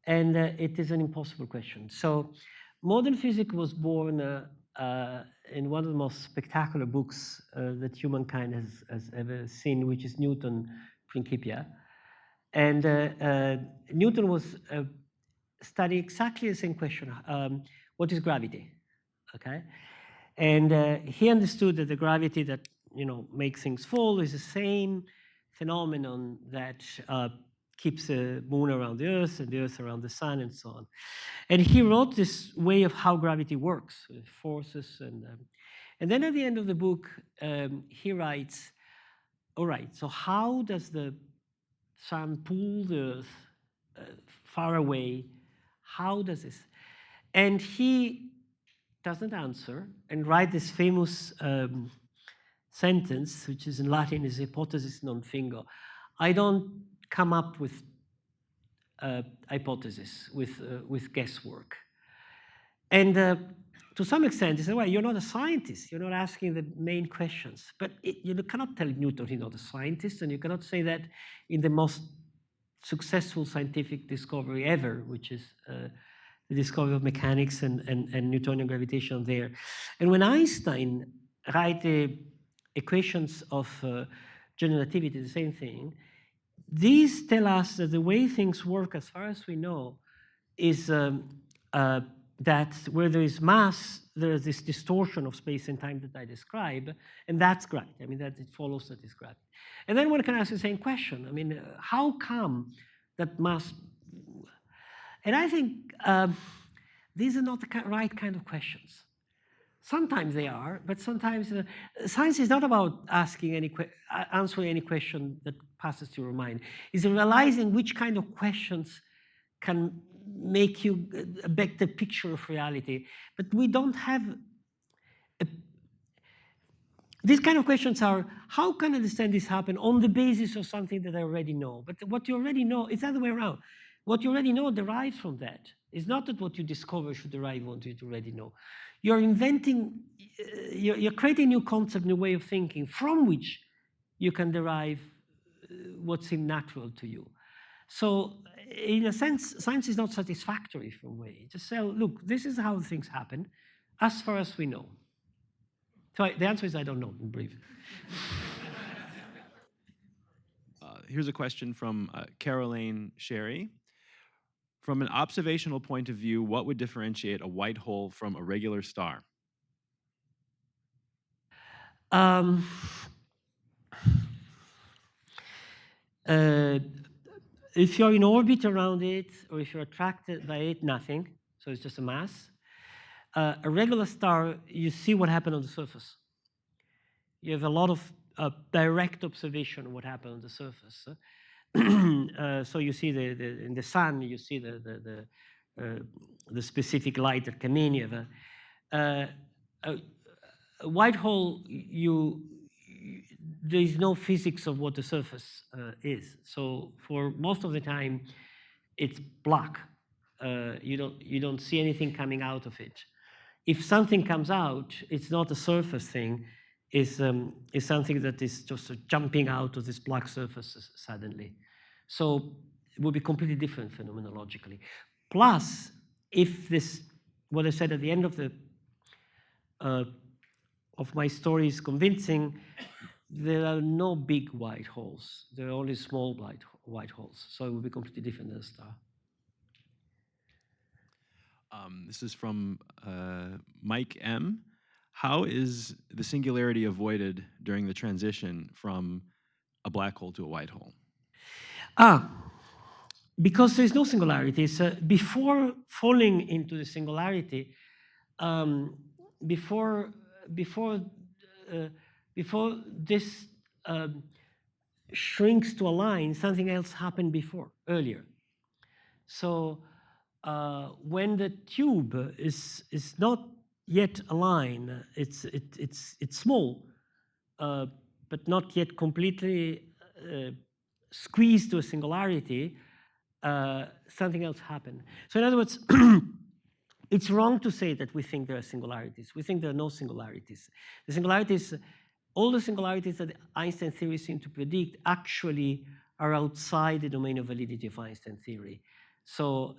and it is an impossible question. So modern physics was born in one of the most spectacular books that humankind has ever seen, which is Newton Principia. And Newton was studying exactly the same question. What is gravity? Okay. And he understood that the gravity that makes things fall is the same phenomenon that keeps the moon around the Earth and the Earth around the sun and so on. And he wrote this way of how gravity works, forces, and then at the end of the book, he writes, all right, so how does the sun pull the Earth far away? How does this? And he doesn't answer and write this famous sentence, which is in Latin is hypothesis non fingo. I don't come up with hypothesis with guesswork. And to some extent, he said, well, you're not a scientist. You're not asking the main questions. But you cannot tell Newton he's not a scientist, and you cannot say that in the most successful scientific discovery ever, which is the discovery of mechanics and Newtonian gravitation there. And when Einstein write the equations of general relativity, the same thing, these tell us that the way things work, as far as we know, is that where there is mass, there is this distortion of space and time that I describe, and that's gravity. I mean, that it follows that is gravity. And then one can ask the same question. I mean, how come that mass? And I think these are not the right kind of questions. Sometimes they are, but sometimes science is not about answering any question that passes through your mind. It's realizing which kind of questions can make you a better picture of reality. But we don't have these kind of questions are, how can I understand this happen on the basis of something that I already know? But what you already know, it's the other way around. What you already know derives from that. It's not that what you discover should derive from what you already know. You're inventing, you're creating a new concept, new way of thinking from which you can derive what seems natural to you. So in a sense, science is not satisfactory from way. Just say, look, this is how things happen as far as we know. So the answer is I don't know, in brief. Here's a question from Caroline Sherry. From an observational point of view, what would differentiate a white hole from a regular star? Um, if you're in orbit around it, or if you're attracted by it, nothing. So it's just a mass. A regular star, you see what happened on the surface. You have a lot of direct observation of what happened on the surface. So you see in the sun, you see the specific light that came in. You have a white hole. There is no physics of what the surface is. So for most of the time, it's black. You don't see anything coming out of it. If something comes out, it's not a surface thing. Is something that is just jumping out of this black surface suddenly. So it would be completely different phenomenologically. Plus, if this, what I said at the end of my story is convincing, there are no big white holes. There are only small white holes. So it would be completely different than a star. This is from Mike M. How is the singularity avoided during the transition from a black hole to a white hole? Because there's no singularities. Before falling into the singularity, before this shrinks to a line, something else happened earlier. So when the tube is not yet a line, it's small, but not yet completely squeezed to a singularity. Something else happened. So in other words, it's wrong to say that we think there are singularities. We think there are no singularities. The singularities, all the singularities that Einstein theory seem to predict actually are outside the domain of validity of Einstein theory. So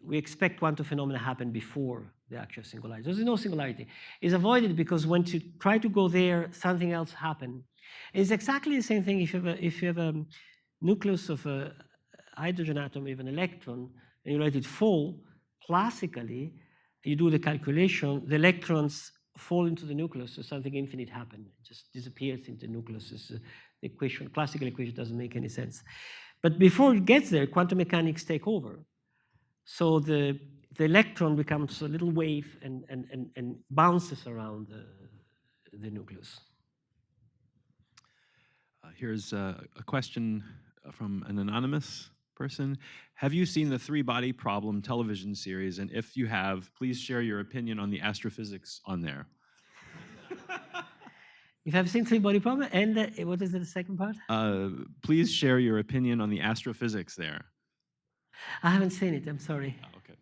we expect quantum phenomena happen before the actual singularity. There's no singularity. It's avoided because when you try to go there, something else happens. It's exactly the same thing if you have a nucleus of a hydrogen atom with an electron and you let it fall. Classically, you do the calculation, the electrons fall into the nucleus, so something infinite happens. It just disappears into the nucleus. The equation, classical equation doesn't make any sense. But before it gets there, quantum mechanics take over. So the electron becomes a little wave and bounces around the nucleus. Here's a question from an anonymous person. Have you seen the Three Body Problem television series? And if you have, please share your opinion on the astrophysics on there. If I've seen Three Body Problem, and what is the second part? Please share your opinion on the astrophysics there. I haven't seen it. I'm sorry. Oh, okay.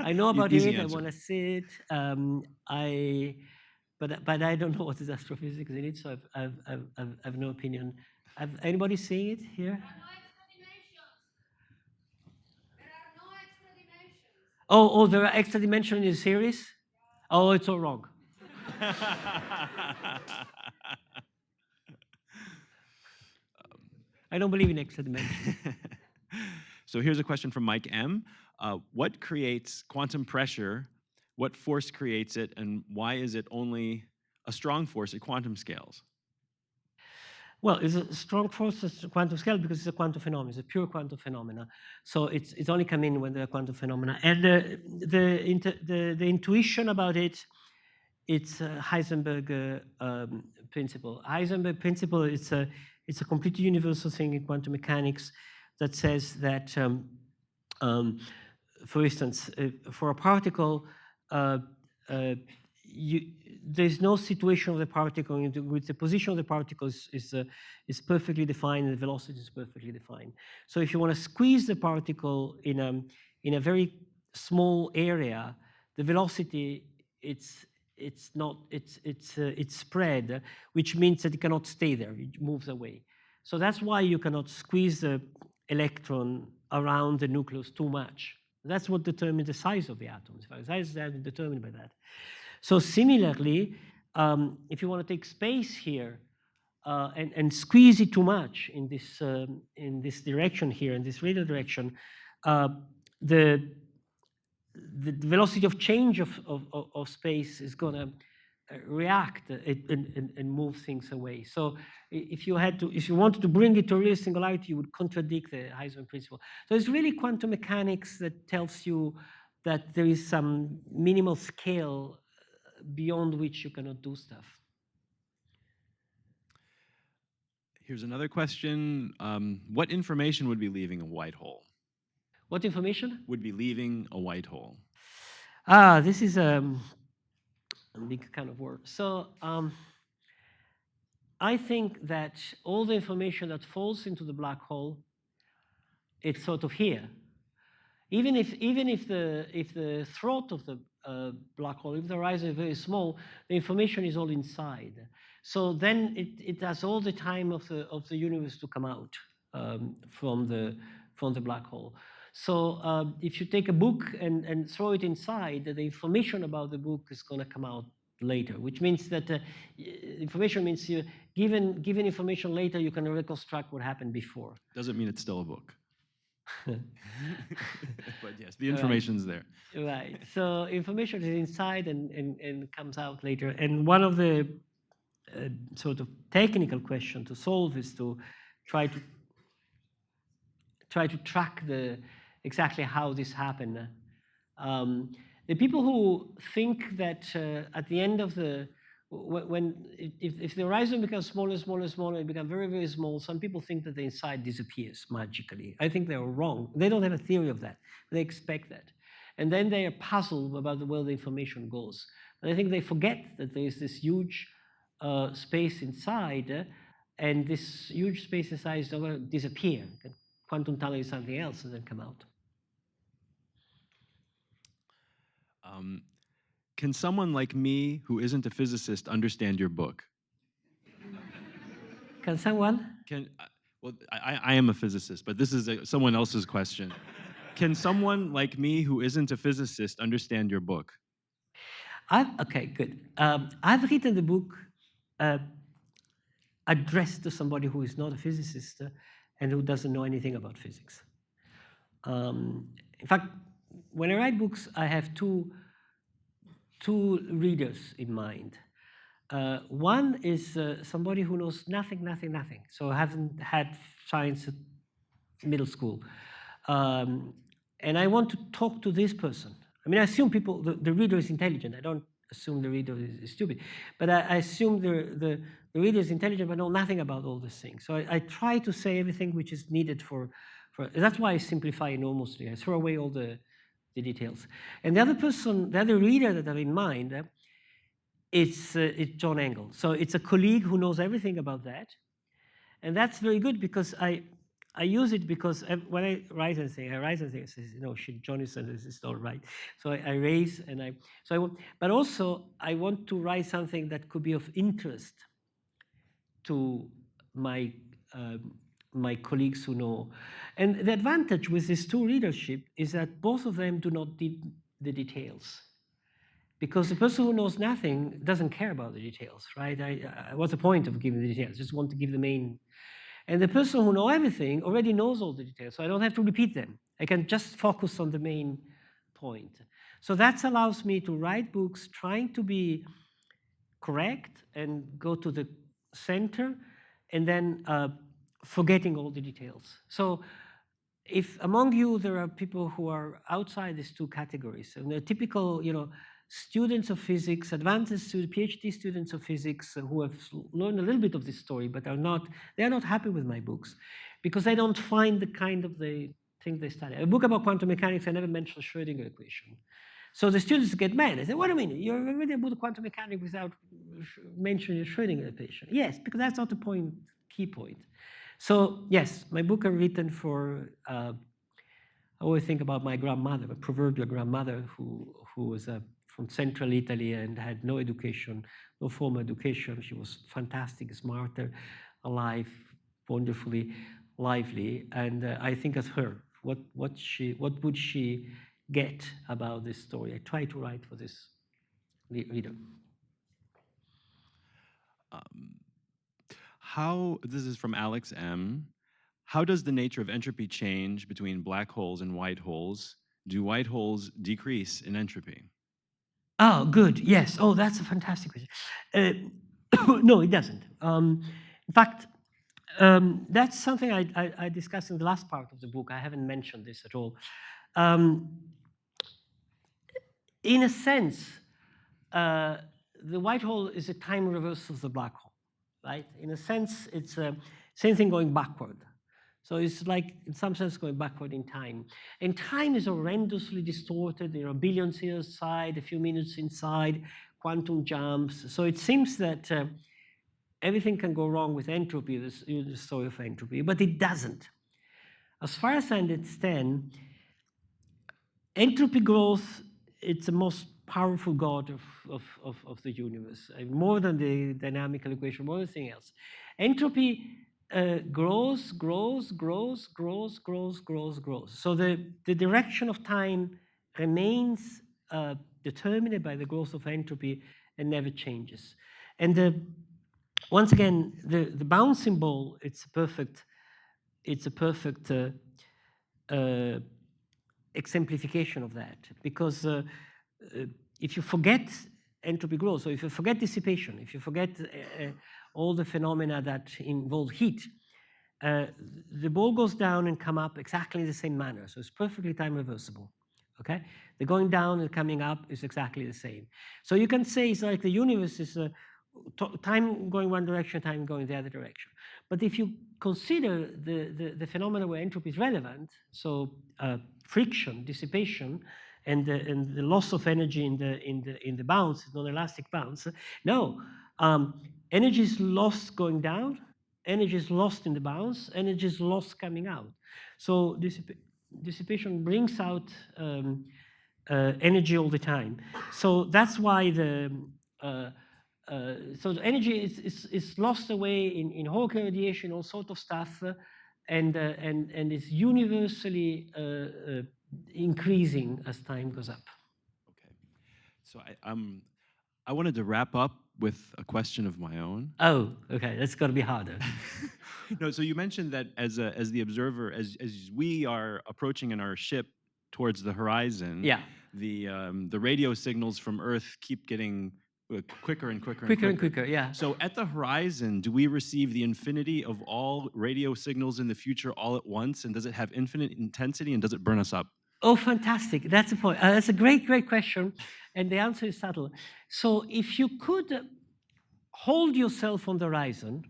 I know about Easy it. answer. I want to see it. But I don't know what is astrophysics in it, so I've no opinion. Anybody seen it here? Oh, there are extra dimensions in the series? Oh, it's all wrong. I don't believe in extra dimensions. So here's a question from Mike M. What creates quantum pressure? What force creates it? And why is it only a strong force at quantum scales? Well, it's a strong force at quantum scale because it's a quantum phenomenon. It's a pure quantum phenomena. So it's only come in when there are quantum phenomena. And the intuition about it, it's a Heisenberg principle. Heisenberg principle, it's a completely universal thing in quantum mechanics that says that, for instance, for a particle, there's no situation of the particle in which the position of the particle is perfectly defined and the velocity is perfectly defined. So if you want to squeeze the particle in a very small area, the velocity it's spread, which means that it cannot stay there. It moves away. So that's why you cannot squeeze the electron around the nucleus too much. That's what determines the size of the atoms. The size is determined by that. So similarly, if you want to take space here, and squeeze it too much in this direction here, in this radial direction, uh, the the velocity of change of space is going to react and move things away. So if you wanted to bring it to real singularity, you would contradict the Heisenberg principle. So it's really quantum mechanics that tells you that there is some minimal scale beyond which you cannot do stuff. Here's another question. What information would be leaving a white hole? What information? Would be leaving a white hole. This is a big kind of word. So I think that all the information that falls into the black hole, it's sort of here. Even if the throat of the black hole, if the horizon is very small, the information is all inside. So then it has all the time of the universe to come out from the black hole. So if you take a book and throw it inside, the information about the book is going to come out later, which means that information means you given information later, you can reconstruct what happened before. Doesn't mean it's still a book. But yes, the information's there. Right. So information is inside and comes out later. And one of the sort of technical question to solve is to try to track exactly how this happened. The people who think that at the end of if the horizon becomes smaller, smaller, smaller, it becomes very, very small, some people think that the inside disappears magically. I think they're wrong. They don't have a theory of that. They expect that. And then they are puzzled about where the information goes. And I think they forget that there is this huge space inside, and this huge space inside is not going to disappear. Quantum tunnel is something else and then come out. Can someone like me, who isn't a physicist, understand your book? Can someone? Well, I am a physicist, but this is someone else's question. Can someone like me, who isn't a physicist, understand your book? Okay, good. I've written the book addressed to somebody who is not a physicist and who doesn't know anything about physics. In fact, when I write books, I have two readers in mind. One is somebody who knows nothing, nothing, so hasn't had science at middle school. And I want to talk to this person. I mean, I assume the reader is intelligent. I don't assume the reader is stupid, but I assume the reader is intelligent but know nothing about all these things. So I try to say everything which is needed for that's why I simplify enormously. I throw away all the details. And the other reader that I have in mind, it's John Engel. So it's a colleague who knows everything about that. And that's very good because I use it because when I write anything, I say, shit, John is saying this is not right. So I raise and but also I want to write something that could be of interest to my colleagues who know. And the advantage with these two readership is that both of them do not need the details. Because the person who knows nothing doesn't care about the details, right? What's the point of giving the details? Just want to give the main. And the person who knows everything already knows all the details, so I don't have to repeat them. I can just focus on the main point. So that allows me to write books trying to be correct and go to the center, and then forgetting all the details. So if among you there are people who are outside these two categories, and they're typical, students of physics, advanced PhD students of physics who have learned a little bit of this story, but they are not happy with my books because they don't find the kind of the thing they study. A book about quantum mechanics, I never mentioned Schrödinger equation. So the students get mad. They say, what do you mean? You're reading about quantum mechanics without mentioning the Schrödinger equation. Yes, because that's not the key point. So yes, my book are written for, I always think about my grandmother, my proverbial grandmother who was from central Italy and had no education, no formal education. She was fantastic, smarter, alive, wonderfully lively. And I think as her, what would she get about this story? I try to write for this reader. This is from Alex M. How does the nature of entropy change between black holes and white holes? Do white holes decrease in entropy? Oh, good. Yes. Oh, that's a fantastic question. No, it doesn't. In fact, that's something I discussed in the last part of the book. I haven't mentioned this at all. Um, in a sense, the white hole is a time reversal of the black hole, right? In a sense, it's the same thing going backward. So it's like, in some sense, going backward in time. And time is horrendously distorted. There are billions inside, a few minutes inside, quantum jumps. So it seems that everything can go wrong with entropy, the story of entropy, but it doesn't. As far as I understand, entropy growth, it's the most powerful god of the universe, more than the dynamical equation, more than anything else. Entropy grows. So the direction of time remains determined by the growth of entropy and never changes. And once again, the bouncing ball, it's a perfect exemplification of that, because if you forget entropy growth, so if you forget dissipation, if you forget all the phenomena that involve heat, the ball goes down and come up exactly in the same manner. So it's perfectly time reversible. Okay, the going down and coming up is exactly the same. So you can say it's like the universe is time going one direction, time going the other direction. But if you consider the phenomena where entropy is relevant, so friction, dissipation, and the loss of energy in the bounce, non-elastic bounce, no, energy is lost going down, energy is lost in the bounce, energy is lost coming out. So dissipation brings out energy all the time. So that's why so the energy is lost away in Hawking radiation, all sort of stuff, and is universally increasing as time goes up. Okay. So I wanted to wrap up with a question of my own. Oh, okay, that's got to be harder. No, so you mentioned that as the observer, as we are approaching in our ship towards the horizon, Yeah, the radio signals from Earth keep getting quicker and quicker and quicker and quicker. quicker. Yeah. So at the horizon, do we receive the infinity of all radio signals in the future all at once? And does it have infinite intensity and does it burn us up? Oh, fantastic. That's the point. That's a great question. And the answer is subtle. So if you could hold yourself on the horizon,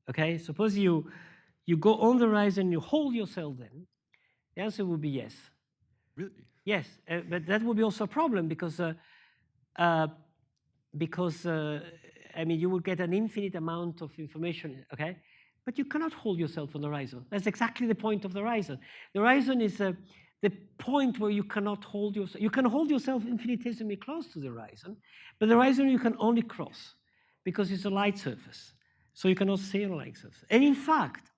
okay, suppose you go on the horizon, you hold yourself then, the answer would be yes. Really? Yes, but that would be also a problem because I mean, you will get an infinite amount of information, okay? But you cannot hold yourself on the horizon. That's exactly the point of the horizon. The horizon is the point where you cannot hold yourself. You can hold yourself infinitesimally close to the horizon, but the horizon you can only cross because it's a light surface. So you cannot stay on a light surface. And in fact,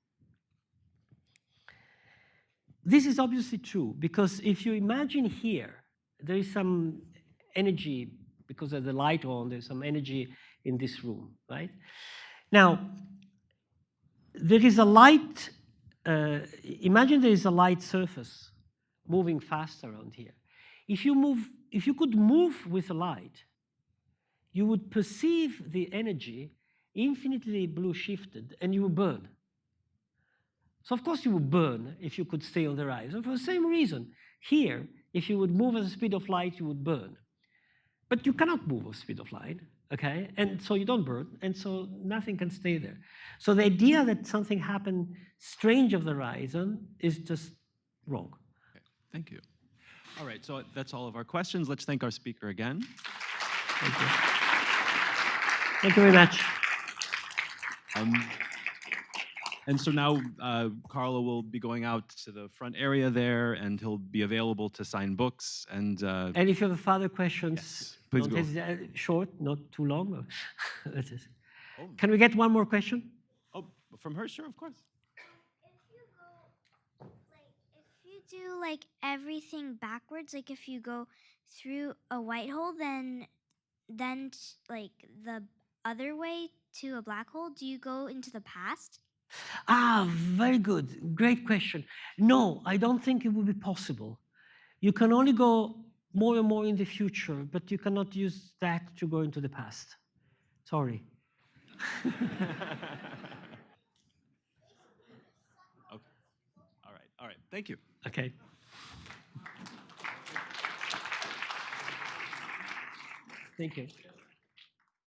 this is obviously true because if you imagine here, there is some energy because of the light on, there's some energy in this room, right? Now, there is a light, imagine there is a light surface moving fast around here. If you could move with the light, you would perceive the energy infinitely blue shifted and you would burn. So of course you would burn if you could stay on the horizon for the same reason. Here, if you would move at the speed of light, you would burn. But you cannot move at the speed of light, okay? And so you don't burn, and so nothing can stay there. So the idea that something happened strange of the horizon is just wrong. Okay, thank you. All right, so that's all of our questions. Let's thank our speaker again. Thank you. Thank you very much. And so now Carlo will be going out to the front area there, and he'll be available to sign books. And And if you have further questions, yes, please don't go. hesitate. Short, not too long. That's it. Oh, Can we get one more question? oh, from her, sure, of course. If you do like everything backwards, like if you go through a white hole, then like the other way to a black hole, do you go into the past? Ah, very good. Great question. No, I don't think it would be possible. You can only go more and more in the future, but you cannot use that to go into the past. Sorry. Okay. All right. Thank you. Okay. Thank you.